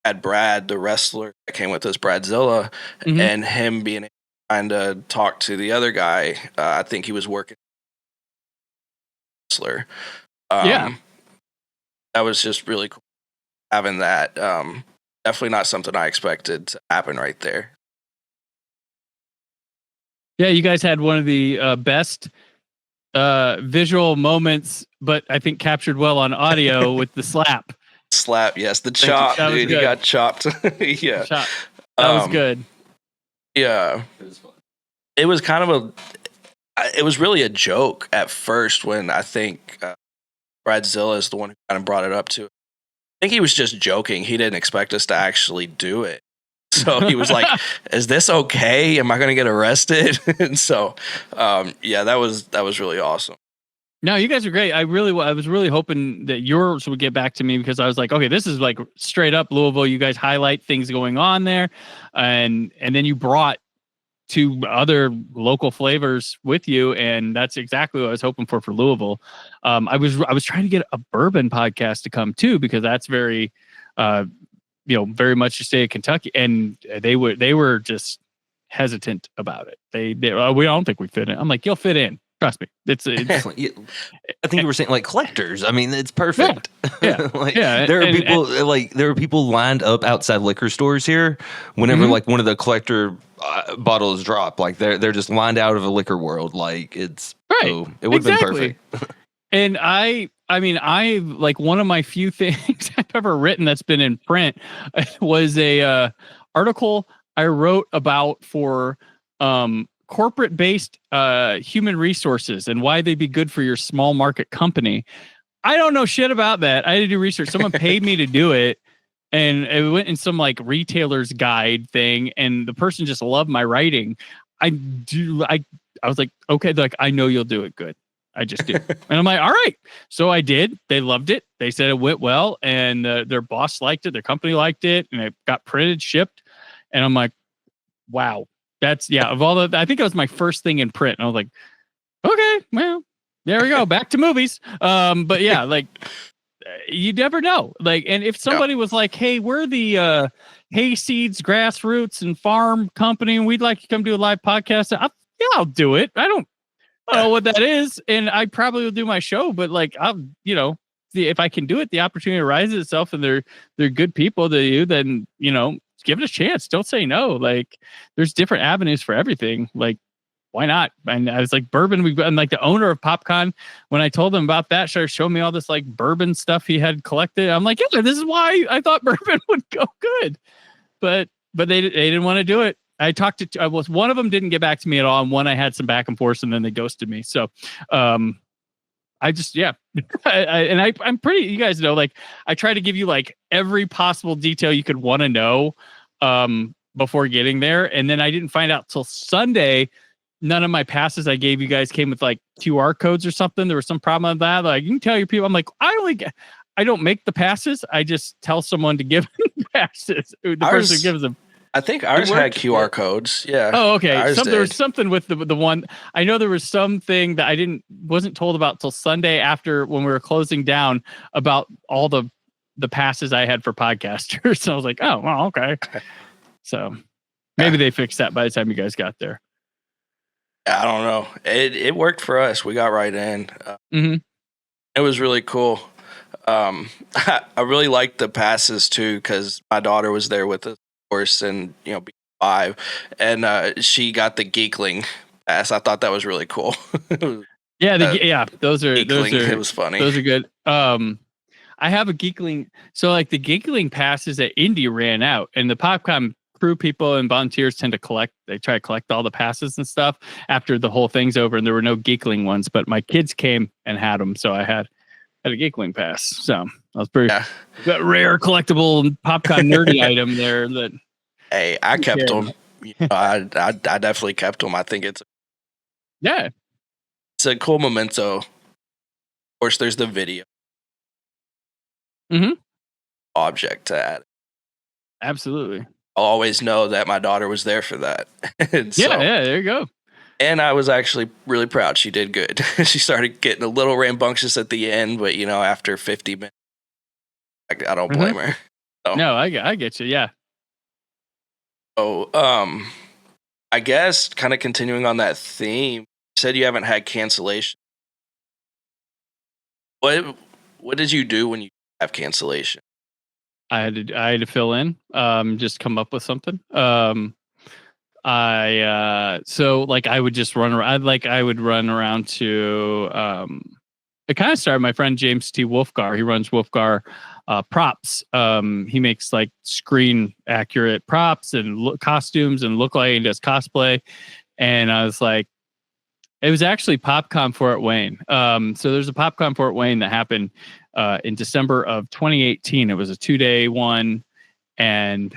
at Brad, the wrestler that came with us, Bradzilla, and him being trying to talk to the other guy. I think he was working wrestler. That was just really cool having that. Definitely not something I expected to happen right there. Yeah, you guys had one of the best visual moments, but I think captured well on audio with the slap. Slap, yes, the chop, dude. He got chopped. Yeah, that was good. Yeah, it was kind of it was really a joke at first when I think Bradzilla is the one who kind of brought it up to. I think he was just joking. He didn't expect us to actually do it. So he was like, is this okay? Am I going to get arrested? And so, that was really awesome. No, you guys are great. I was really hoping that yours would get back to me, because I was like, okay, this is like straight up Louisville. You guys highlight things going on there. And then you brought 2 other local flavors with you. And that's exactly what I was hoping for Louisville. I was trying to get a bourbon podcast to come too, because that's very, very much the state of Kentucky. And they were just hesitant about it. We don't think we fit in. I'm like, you'll fit in. Trust me. It's I think you were saying like collectors. I mean, it's perfect. Yeah. There are people lined up outside liquor stores here whenever like one of the collector bottles drop. Like they're just lined out of a liquor world. Like it's right. So it would have been perfect. And I like one of my few things I've ever written that's been in print was a article I wrote about for corporate-based human resources and why they'd be good for your small market company. I don't know shit about that. I had to do research. Someone paid me to do it, and it went in some like retailer's guide thing, and the person just loved my writing. I was like, okay, like I know you'll do it good. I just do. And I'm like, all right. So I did. They loved it. They said it went well, and their boss liked it. Their company liked it, and it got printed, shipped. And I'm like, wow. That's of all the. I think it was my first thing in print, and I was like, okay, well, there we go, back to movies. But yeah, like you never know. Like, and if somebody was like, hey, we're the Hayseeds Grassroots and Farm Company, and we'd like to come do a live podcast, I'll do it. I don't know what that is, and I probably will do my show, but like I'll, if I can do it, the opportunity arises itself, and they're good people to you, then give it a chance. Don't say no. Like there's different avenues for everything. Like why not? And I was like, bourbon. And like the owner of PopCon, when I told him about that, started showing me all this like bourbon stuff he had collected. I'm like, yeah, this is why I thought bourbon would go good, but they didn't want to do it. I talked to one of them didn't get back to me at all, and one I had some back and forth, and then they ghosted me. So, I just I'm pretty. You guys know, like I try to give you like every possible detail you could want to know, before getting there, and then I didn't find out till Sunday. None of my passes I gave you guys came with like QR codes or something. There was some problem with that. Like you can tell your people. I'm like, I don't make the passes. I just tell someone to give them passes. The person who gives them. I think ours had QR codes. Yeah. Oh, okay. There was something with the one. I know there was something that I wasn't told about till Sunday after when we were closing down about all the passes I had for podcasters. So I was like, oh, well, okay. So maybe they fixed that by the time you guys got there. I don't know. It worked for us. We got right in. It was really cool. I really liked the passes too because my daughter was there with us, of course, and being 5, and she got the Geekling pass. I thought that was really cool. Yeah, those are it was funny. Those are good. I have a Geekling. So like the Geekling passes at Indy ran out, and the PopCon crew people and volunteers tend to collect. They try to collect all the passes and stuff after the whole thing's over, and there were no Geekling ones. But my kids came and had them, so I had a Geekling pass. So that was pretty that rare collectible PopCon nerdy item there. That hey, I kept them. I definitely kept them. I think it's a cool memento. Of course, there's the video object to add. Absolutely. I'll always know that my daughter was there for that. There you go. And I was actually really proud. She did good. She started getting a little rambunctious at the end, but after 50 minutes, I don't blame her. So. No, I get you. Yeah. So, I guess kind of continuing on that theme, you said you haven't had cancellation. What did you do when you have cancellation? I had to fill in, just come up with something. So like I would just run around. I would run around to. It kind of started my friend James T. Wolfgar. He runs Wolfgar Props. He makes like screen accurate props and costumes and look like he does cosplay. And I was like, it was actually PopCon Fort Wayne. So there's a PopCon Fort Wayne that happened in December of 2018. It was a 2-day one. And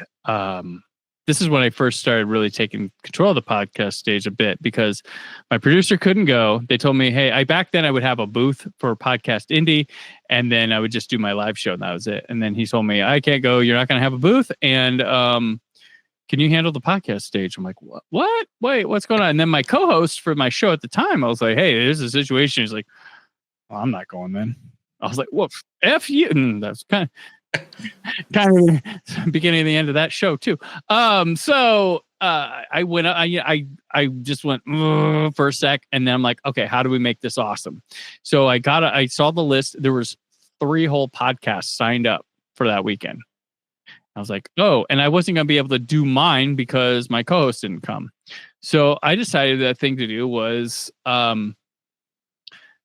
this is when I first started really taking control of the podcast stage a bit because my producer couldn't go. They told me, hey, back then I would have a booth for Podcast Indie, and then I would just do my live show, and that was it. And then he told me, I can't go. You're not going to have a booth. And can you handle the podcast stage? I'm like, what? Wait, what's going on? And then my co-host for my show at the time, I was like, hey, there's a situation. He's like, well, I'm not going then. I was like, well, F you. And that's kind of beginning of the end of that show too. So I went, I just went for a sec, and then I'm like, okay, how do we make this awesome? So I saw the list. There was 3 whole podcasts signed up for that weekend. I was like, oh, and I wasn't going to be able to do mine because my co-host didn't come. So I decided that thing to do was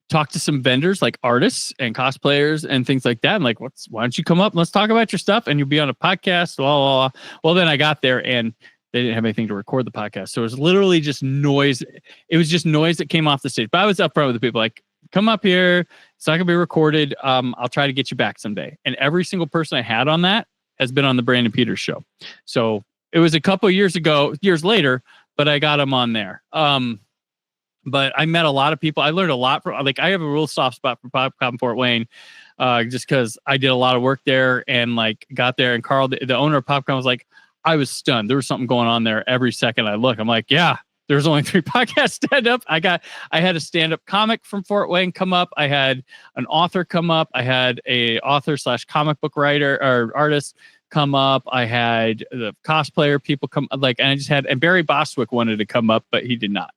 talk to some vendors like artists and cosplayers and things like that. And like, why don't you come up and let's talk about your stuff and you'll be on a podcast. Blah, blah, blah. Well, then I got there and they didn't have anything to record the podcast. So it was literally just noise. It was just noise that came off the stage. But I was upfront with the people like, come up here. It's not going to be recorded. I'll try to get you back someday. And every single person I had on that has been on the Brandon Peters show. So it was a couple of years later, but I got him on there. But I met a lot of people. I learned a lot from, like, I have a real soft spot for PopCon Fort Wayne, just because I did a lot of work there and like got there. And Carl, the owner of PopCon, was like, I was stunned. There was something going on there every second I look. I'm like, yeah, there's only 3 podcasts stand up. I had a stand up comic from Fort Wayne come up. I had an author come up. I had a author / comic book writer or artist come up. I had the cosplayer people come like, and I just had, and Barry Bostwick wanted to come up, but he did not.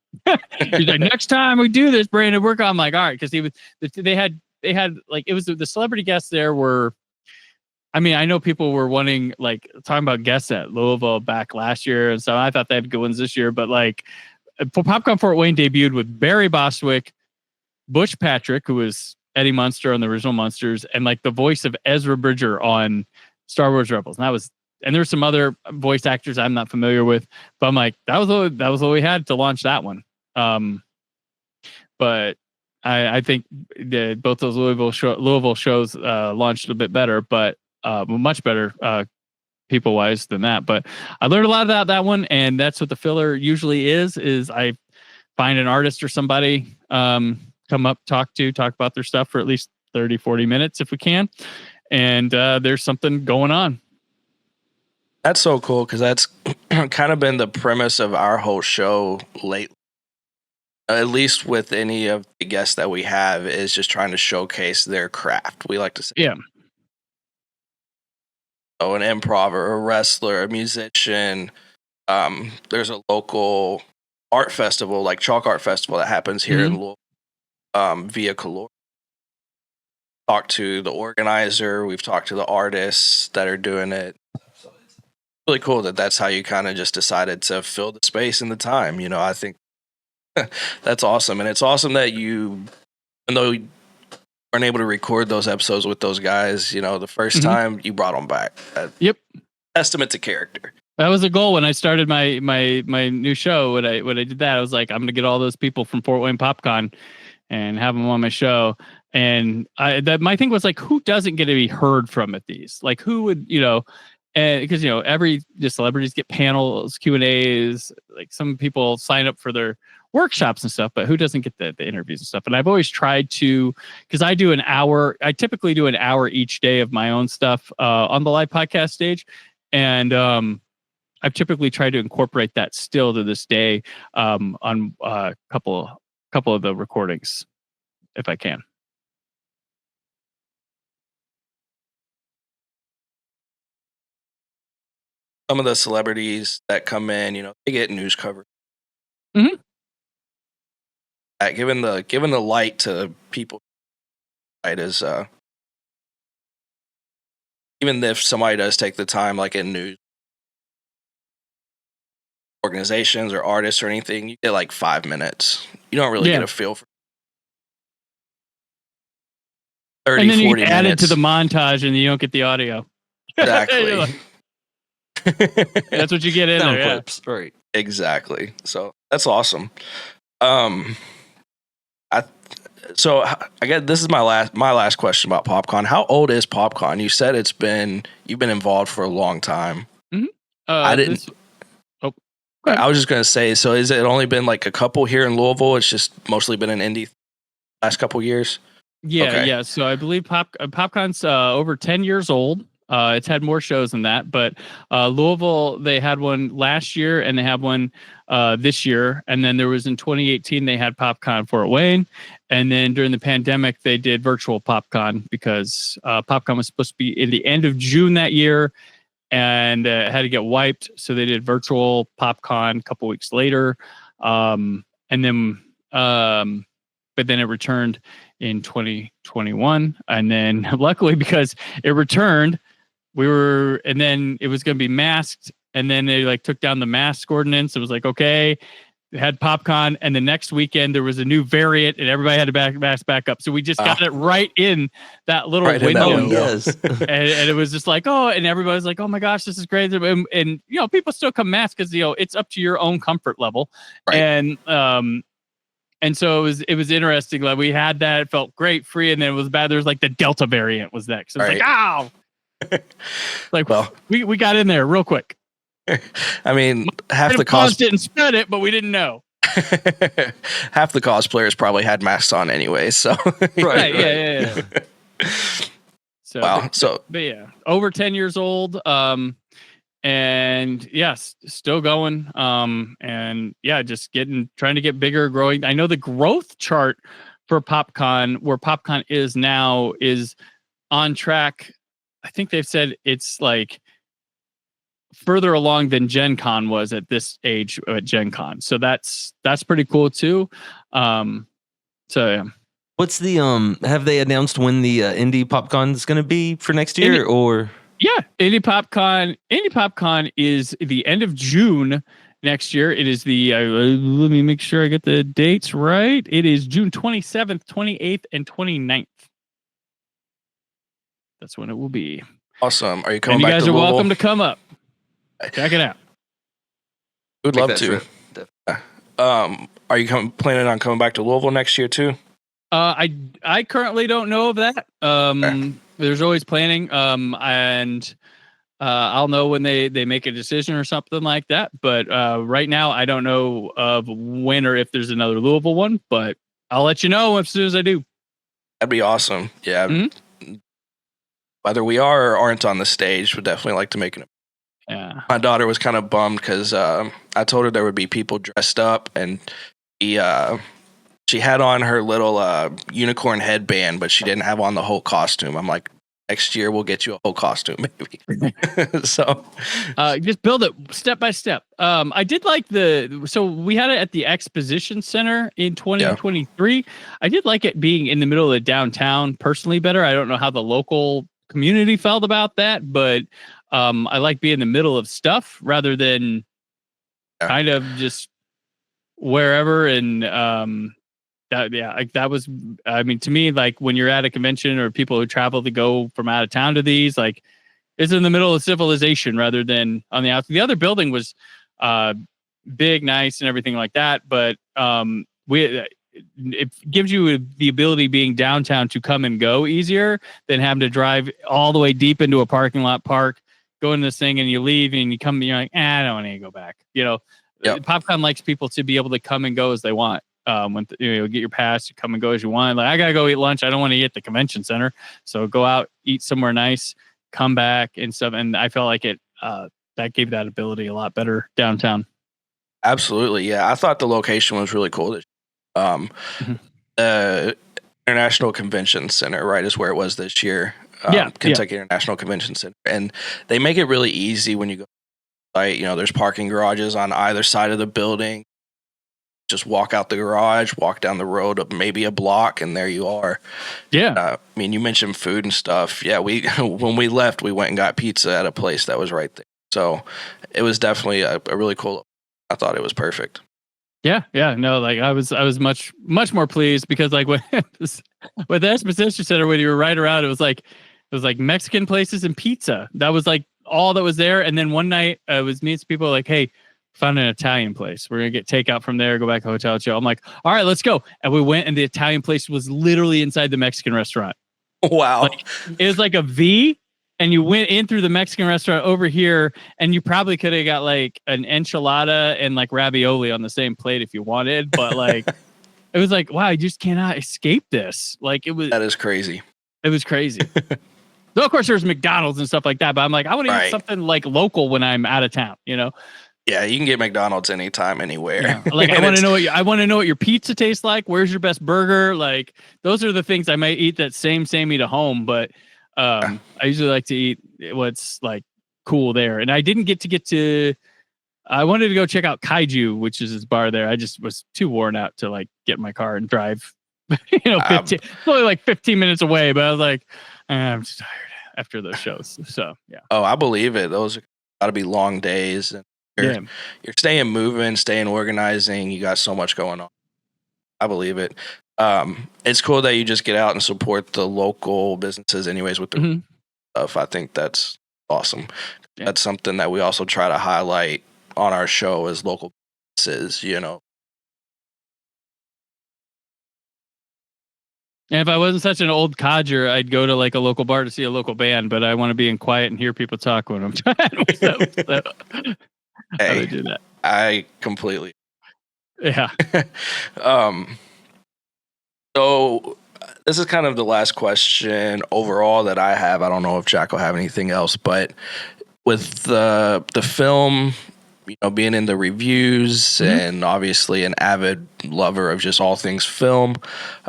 He's like, next time we do this, Brandon, work on. I'm like, all right. Cause they had like, it was the celebrity guests there were, I mean, I know people were wanting like talking about guests at Louisville back last year. And so I thought they had good ones this year, but like PopCon Fort Wayne debuted with Barry Bostwick, Butch Patrick, who was Eddie Munster on the original Munsters, and like the voice of Ezra Bridger on Star Wars Rebels. And there were some other voice actors I'm not familiar with, but I'm like, that was all we had to launch that one. But I think that both those Louisville shows launched a bit better, but much better people wise than that. But I learned a lot about that one, and that's what the filler usually is I find an artist or somebody, come up, talk about their stuff for at least 30, 40 minutes if we can. And there's something going on. That's so cool because that's kind of been the premise of our whole show lately. At least with any of the guests that we have, is just trying to showcase their craft. We like to say, yeah. Oh, an improver, a wrestler, a musician. There's a local art festival, like Chalk Art Festival, that happens here in Louisville, via Calor. Talked to the organizer. We've talked to the artists that are doing it. So it's really cool that that's how you kind of just decided to fill the space and the time. You know, I think that's awesome. And it's awesome that you, even though you weren't able to record those episodes with those guys, you know, the first time you brought them back. Yep. Testament to character. That was a goal when I started my new show. When I did that, I was like, I'm going to get all those people from Fort Wayne PopCon and have them on my show. And my thing was like, who doesn't get to be heard from at these? Like, who would, you know, because, you know, the celebrities get panels, Q&As, like some people sign up for their workshops and stuff, but who doesn't get the interviews and stuff? And I've always tried to, because I typically do an hour each day of my own stuff on the live podcast stage. And I've typically tried to incorporate that still to this day on a couple of the recordings, if I can. Some of the celebrities that come in, you know, they get news coverage. Giving the light to people, right, is even if somebody does take the time, like in news organizations or artists or anything, you get like 5 minutes. You don't really get a feel for 30, and then 40 you add minutes. it to the montage and you don't get the audio. Exactly. That's what you get in there. Clips, right? Exactly. So that's awesome. So I guess this is my last question about PopCon. How old is PopCon? You said you've been involved for a long time. I didn't. I was just gonna say. So is it only been like a couple here in Louisville? It's just mostly been an indie last couple years. Yeah, Okay. yeah. So I believe PopCon's over 10 years old. It's had more shows than that, but Louisville, they had one last year and they have one this year. And then there was in 2018, they had PopCon Fort Wayne. And then during the pandemic, they did virtual PopCon because PopCon was supposed to be in the end of June that year and had to get wiped. So they did virtual PopCon a couple weeks later. And then, but then it returned in 2021. And then luckily, because it returned, and then it was going to be masked. And then they like took down the mask ordinance. It was like, okay, they had PopCon. And the next weekend there was a new variant and everybody had to mask back up. So we just got it right in that little window. Yes. and it was just like, oh, and everybody's like, oh my gosh, this is great. And you know, people still come masked because, you know, it's up to your own comfort level. Right. And so it was interesting. Like we had that, it felt great, free, and then it was bad. There was like the Delta variant was next. So it was like, ow. Like, well, we got in there real quick. I mean, half the didn't spread it, but we didn't know. Half the cosplayers probably had masks on anyway. So right. Yeah. So wow. but yeah, over 10 years old. and yes, still going. And yeah, just trying to get bigger, growing. I know the growth chart for PopCon, where PopCon is now, is on track. I think they've said it's like further along than Gen Con was at this age at Gen Con. So that's pretty cool too. So yeah. What's the have they announced when the Indie PopCon is going to be for next year or? Yeah, Indie PopCon is the end of June next year. It is the let me make sure I get the dates right. It is June 27th, 28th, and 29th. That's when it will be. Awesome. Are you coming and you back guys to are Louisville? welcome to come up. Check it out. We'd love to. Are you planning on coming back to Louisville next year too? I currently don't know of that. There's always planning. And I'll know when they make a decision or something like that. But right now, I don't know of when or if there's another Louisville one. But I'll let you know as soon as I do. That'd be awesome. Yeah. Whether we are or aren't on the stage, would definitely like to make it. Yeah. My daughter was kind of bummed because I told her there would be people dressed up, and she had on her little unicorn headband, but she didn't have on the whole costume. I'm like, next year we'll get you a whole costume, maybe. So just build it step by step. I did like so we had it at the Exposition Center in 2023. Yeah. I did like it being in the middle of the downtown personally better. I don't know how the local community felt about that, but I like being in the middle of stuff rather than kind of just wherever. And that was, I mean, to me, like when you're at a convention or people who travel to go from out of town to these, like it's in the middle of civilization rather than on the outside. The other building was big, nice, and everything like that. But it gives you the ability being downtown to come and go easier than having to drive all the way deep into a parking lot, go in this thing, and you leave and you come, you're like, I don't want to go back. PopCon likes people to be able to come and go as they want. When get your pass, you come and go as you want. Like, I gotta go eat lunch. I don't want to eat at the convention center, so go out, eat somewhere nice, come back and stuff. And I felt like it that gave that ability a lot better downtown. Absolutely, yeah. I thought the location was really cool. The International Convention Center, right, is where it was this year. Kentucky International Convention Center, and they make it really easy when you go. Right, there's parking garages on either side of the building. Just walk out the garage, walk down the road of maybe a block, and there you are. Yeah. I mean, you mentioned food and stuff. Yeah, when we left, we went and got pizza at a place that was right there. So it was definitely a really cool. I thought it was perfect. Yeah. No, like I was much more pleased because like with the Exposition Center, when you were right around, it was like Mexican places and pizza. That was like all that was there. And then one night, it was me and some people like, hey, found an Italian place. We're going to get takeout from there, go back to the hotel, chill. I'm like, all right, let's go. And we went, and the Italian place was literally inside the Mexican restaurant. Wow. Like, it was like a V, and you went in through the Mexican restaurant over here, and you probably could have got like an enchilada and like ravioli on the same plate if you wanted. But like, it was like, wow, you just cannot escape this. Like that is crazy. It was crazy. So of course there's McDonald's and stuff like that, but I'm like, I want to eat something like local when I'm out of town, Yeah, you can get McDonald's anytime, anywhere. Yeah. Like I want to know what your pizza tastes like. Where's your best burger? Like those are the things I might eat that same eat at home, but I usually like to eat what's like cool there. And I didn't get to. I wanted to go check out Kaiju, which is his bar there. I just was too worn out to like get in my car and drive. 15, it's only like 15 minutes away, but I was like, I'm just tired after those shows. So yeah. Oh, I believe it. Those are got to be long days. And you're staying moving, staying organizing. You got so much going on. I believe it. It's cool that you just get out and support the local businesses anyways with the stuff. I think that's awesome. Yeah. That's something that we also try to highlight on our show as local businesses, And if I wasn't such an old codger, I'd go to like a local bar to see a local band, but I want to be in quiet and hear people talk when I'm trying. Hey, do that. I completely. Yeah. So this is kind of the last question overall that I have. I don't know if Jack will have anything else, but with the film, being in the reviews and obviously an avid lover of just all things film,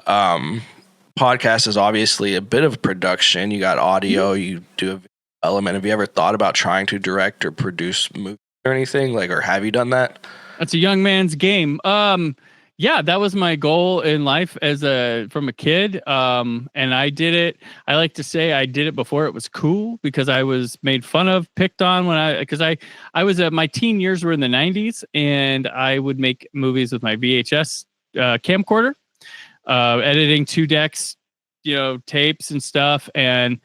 podcast is obviously a bit of production. You got audio, you do a element. Have you ever thought about trying to direct or produce movies or anything, or have you done that? That's a young man's game. Yeah, that was my goal in life from a kid. And I did it. I like to say I did it before it was cool because I was made fun of, picked on because I was my teen years were in the 90s, and I would make movies with my VHS camcorder, editing 2 decks, tapes and stuff. And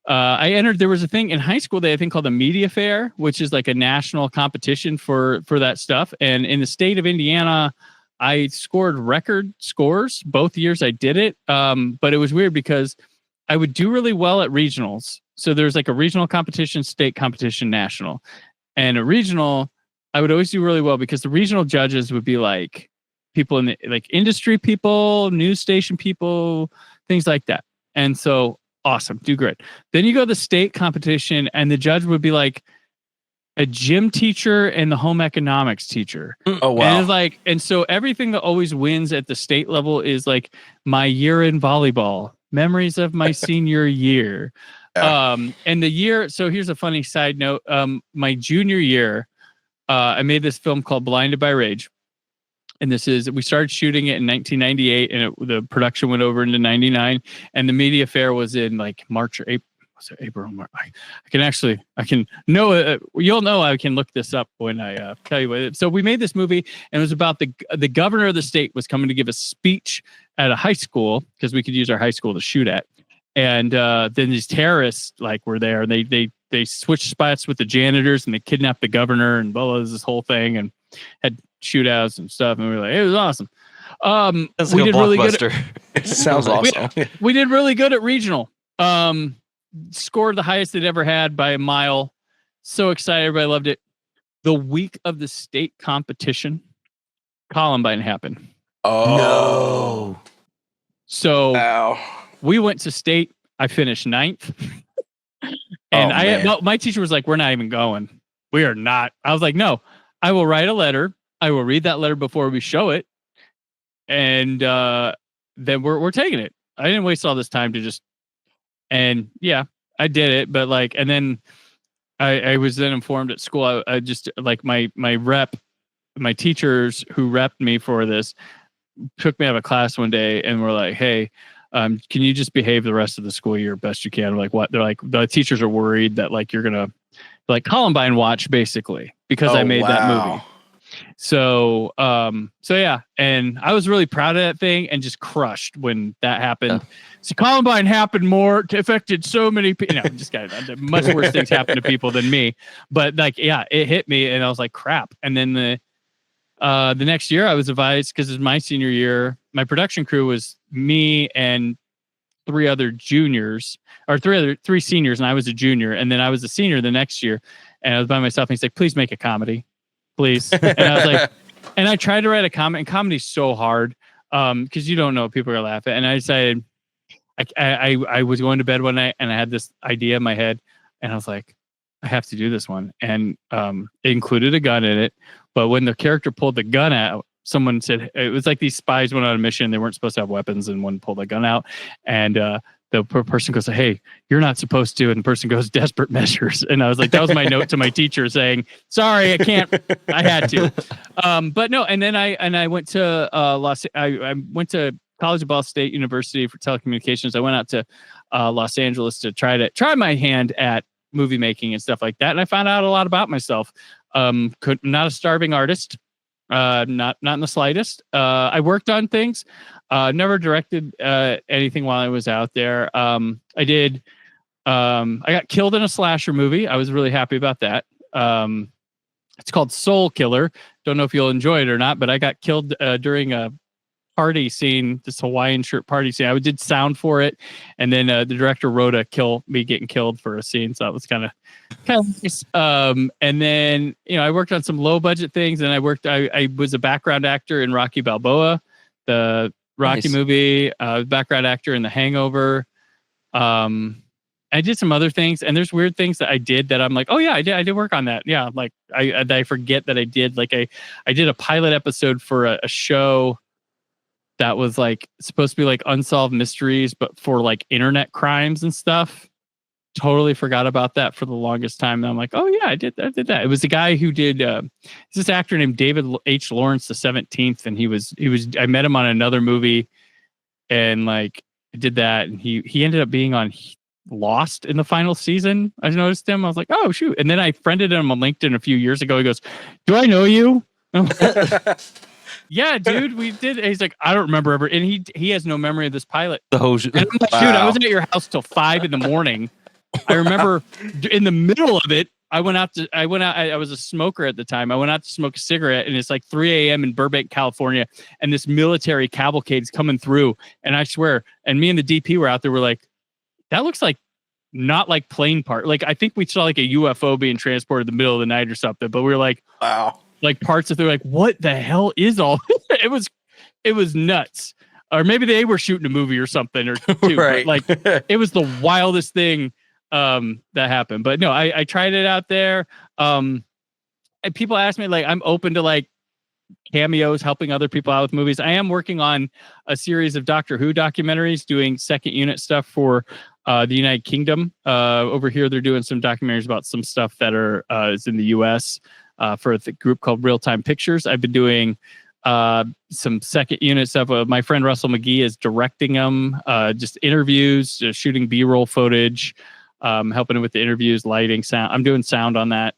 there was a thing in high school, they had a thing called the Media Fair, which is like a national competition for that stuff. And in the state of Indiana, I scored record scores both years I did it. But it was weird because I would do really well at regionals. So there's like a regional competition, state competition, national. And a regional, I would always do really well because the regional judges would be like people in the industry people, news station people, things like that. And so awesome, do great. Then you go to the state competition and the judge would be like a gym teacher and the home economics teacher. Oh, wow. And so everything that always wins at the state level is like my year in volleyball, memories of my senior year. Yeah. And the year, so here's a funny side note. My junior year, I made this film called Blinded by Rage. And we started shooting it in 1998, and the production went over into 99, and the media fair was in like March or April. Was it April? March? You'll know. I can look this up when I tell you what it is. So we made this movie, and it was about the governor of the state was coming to give a speech at a high school because we could use our high school to shoot at. And then these terrorists were there, and they switched spots with the janitors, and they kidnapped the governor, and this whole thing, and had shootouts and stuff, and we were like, it was awesome. That's like a blockbuster. It sounds awesome. We did really good at regional. Scored the highest it ever had by a mile. So excited, everybody loved it. The week of the state competition, Columbine happened. Oh no! So we went to state. I finished 9th, and my teacher was like, "We're not even going. We are not." I was like, "No, I will write a letter. I will read that letter before we show it, and then we're taking it." I didn't waste all this time to just, and yeah, I did it. But and then I was then informed at school. I just my rep, my teachers who repped me for this took me out of a class one day and were like, "Hey, can you just behave the rest of the school year best you can?" What? They're like, the teachers are worried that you're gonna Columbine watch basically because I made that movie. So yeah, and I was really proud of that thing and just crushed when that happened. Yeah. So Columbine happened affected so many people. No, just kidding. Much worse things happened to people than me. But it hit me, and I was like, crap. And then the next year, I was advised because it's my senior year. My production crew was me and 3 other juniors, or 3 seniors, and I was a junior. And then I was a senior the next year, and I was by myself. And he's like, "Please make a comedy, please." And I was like, and I tried to write a comedy, and comedy's so hard because you don't know, people are gonna laugh at. And I decided, I was going to bed one night, and I had this idea in my head, and I was like, I have to do this one. And it included a gun in it, but when the character pulled the gun out, someone said it was like these spies went on a mission. They weren't supposed to have weapons, and one pulled a gun out, and the person goes, "Hey, you're not supposed to." And the person goes, "Desperate measures." And I was like, that was my note to my teacher saying, "Sorry, I can't. I had to." But no. And then I went to I went to College of Ball State University for telecommunications. I went out to Los Angeles to try my hand at movie making and stuff like that. And I found out a lot about myself. Not a starving artist. Not in the slightest. I worked on things. Never directed anything while I was out there. I did. I got killed in a slasher movie. I was really happy about that. It's called Soul Killer. Don't know if you'll enjoy it or not, but I got killed during a party scene, this Hawaiian shirt party scene. I did sound for it, and then the director wrote me getting killed for a scene, so that was kind of nice. And then I worked on some low budget things, and I was a background actor in Rocky Balboa, the Rocky movie. Background actor in The Hangover. I did some other things, and there's weird things that I did that I'm like, oh yeah, I did work on that. Yeah, like I forget that I did. Like I did a pilot episode for a show that was like supposed to be like unsolved mysteries, but for like internet crimes and stuff. Totally forgot about that for the longest time. And I'm like, oh yeah, I did that. It was the guy who did this actor named David H. Lawrence the 17th, and he was I met him on another movie, and like I did that, and he ended up being on Lost in the final season. I noticed him. I was like, oh shoot. And then I friended him on LinkedIn a few years ago. He goes, do I know you? Yeah, dude, we did. He's like, I don't remember ever. And he has no memory of this pilot. The whole and I'm like, dude, I was at your house till 5 a.m. I remember in the middle of it, I was a smoker at the time. I went out to smoke a cigarette, and it's like 3 a.m. in Burbank, California. And this military cavalcade is coming through. And I swear, and me and the DP were out there, we're like, that looks like not like plane part. Like, I think we saw like a UFO being transported in the middle of the night or something, but we were like, wow, like parts of they're like, what the hell is all this? It was nuts. Or maybe they were shooting a movie or something or two. Right. Like it was the wildest thing that happened. But no, I tried it out there. And people ask me, like, I'm open to like cameos, helping other people out with movies. I am working on a series of Doctor Who documentaries, doing second unit stuff for the United Kingdom. Over here, they're doing some documentaries about some stuff that is in the US for a group called Real Time Pictures. I've been doing some second unit stuff. My friend Russell McGee is directing them, just interviews, just shooting B-roll footage, helping him with the interviews, lighting, sound. I'm doing sound on that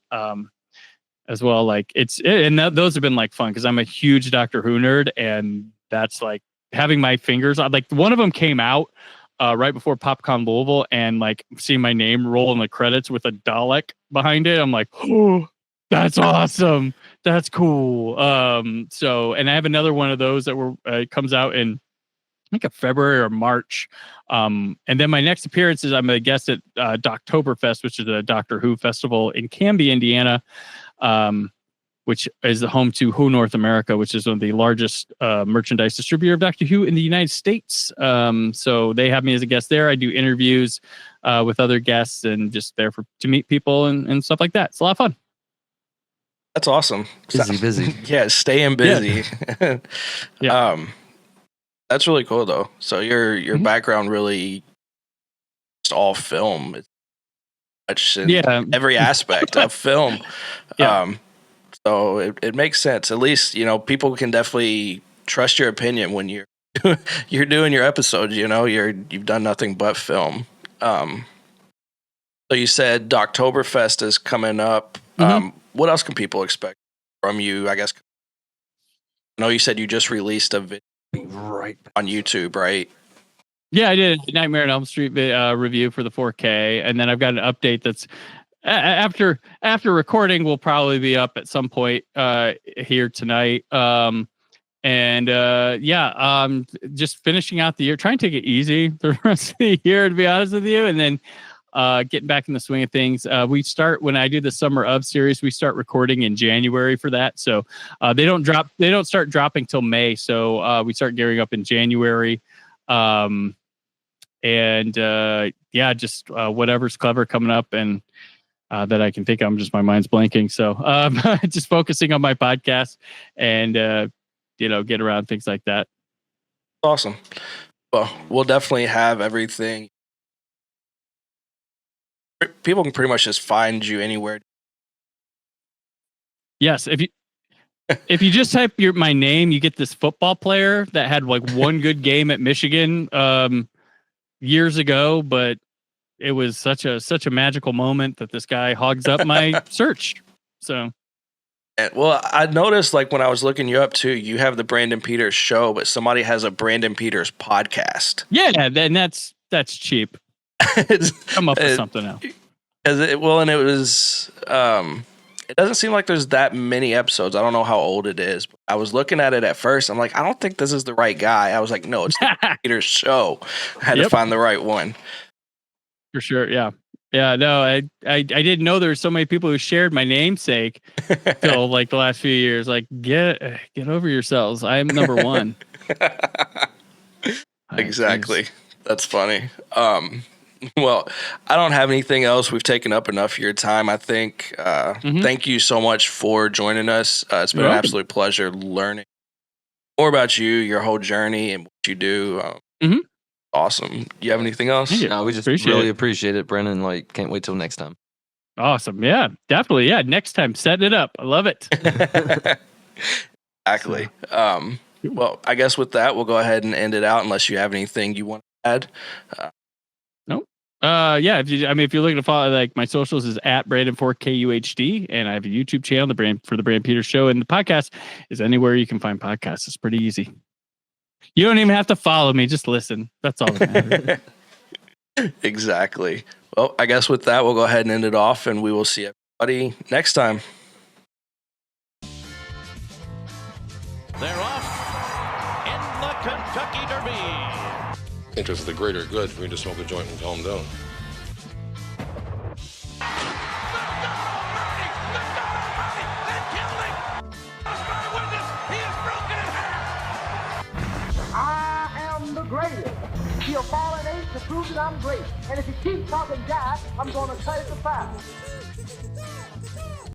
as well. Like those have been like fun because I'm a huge Doctor Who nerd, and that's like having my fingers on. Like one of them came out right before PopCon Louisville, and like seeing my name roll in the credits with a Dalek behind it, I'm like, oh, that's awesome. That's cool. So, and I have another one of those that comes out in I think February or March. And then my next appearance is I'm a guest at Doctoberfest, which is a Doctor Who festival in Canby, Indiana, which is the home to Who North America, which is one of the largest merchandise distributor of Doctor Who in the United States. So they have me as a guest there. I do interviews with other guests and just there to meet people and stuff like that. It's a lot of fun. That's awesome. Busy. Yeah, staying busy. Yeah. Yeah. That's really cool though. So your background really just all film. It's much in every aspect of film. Yeah. So it makes sense. At least, people can definitely trust your opinion when you're doing your episodes, you've done nothing but film. So you said Doctoberfest is coming up. Mm-hmm. What else can people expect from you? I guess I know you said you just released a video on YouTube, right? Yeah, I did a Nightmare on Elm Street review for the 4K, and then I've got an update that's after recording will probably be up at some point here tonight. Just finishing out the year, trying to take it easy the rest of the year, to be honest with you, and then getting back in the swing of things. We start when I do the Summer of series. We start recording in January for that, so they don't start dropping till May. So we start gearing up in January, just whatever's clever coming up and that I can think of. My mind's blanking. So just focusing on my podcast and get around things like that. Awesome. Well, we'll definitely have everything. People can pretty much just find you anywhere. Yes, if you just type my name, you get this football player that had like one good game at Michigan years ago, but it was such a magical moment that this guy hogs up my search. So, well, I noticed like when I was looking you up too, you have the Brandon Peters show, but somebody has a Brandon Peters podcast. Yeah, then that's cheap. Come up with something else. It was. It doesn't seem like there's that many episodes. I don't know how old it is. But I was looking at it at first. I'm like, I don't think this is the right guy. I was like, no, it's the Peters show. I had to find the right one. For sure, yeah. Yeah, no, I didn't know there were so many people who shared my namesake till like the last few years. Like, get over yourselves. I am number one. Exactly. That's funny. Well, I don't have anything else. We've taken up enough of your time, I think. Thank you so much for joining us. It's been You're an welcome. absolute pleasure learning more about you, your whole journey, and what you do. Awesome. Do you have anything else? Thank you. No, we just Appreciate really it. appreciate it, Brennan. Like, can't wait till next time. Awesome. Yeah, definitely. Yeah, next time, setting it up. I love it. Exactly. Well, I guess with that, we'll go ahead and end it out unless you have anything you want to add. Yeah, if you're looking to follow, like, my socials is at Brandon4KUHD, and I have a YouTube channel, the Brand Peters Show, and the podcast is anywhere you can find podcasts. It's pretty easy. You don't even have to follow me; just listen. That's all that matters. Exactly. Well, I guess with that, we'll go ahead and end it off, and we will see everybody next time. They're off in the Kentucky Derby. Interest of the greater good for me to smoke a joint and calm down. I am the greatest. He'll fall an eight to prove that I'm great. And if he keeps talking jive, I'm going to cut it to 5.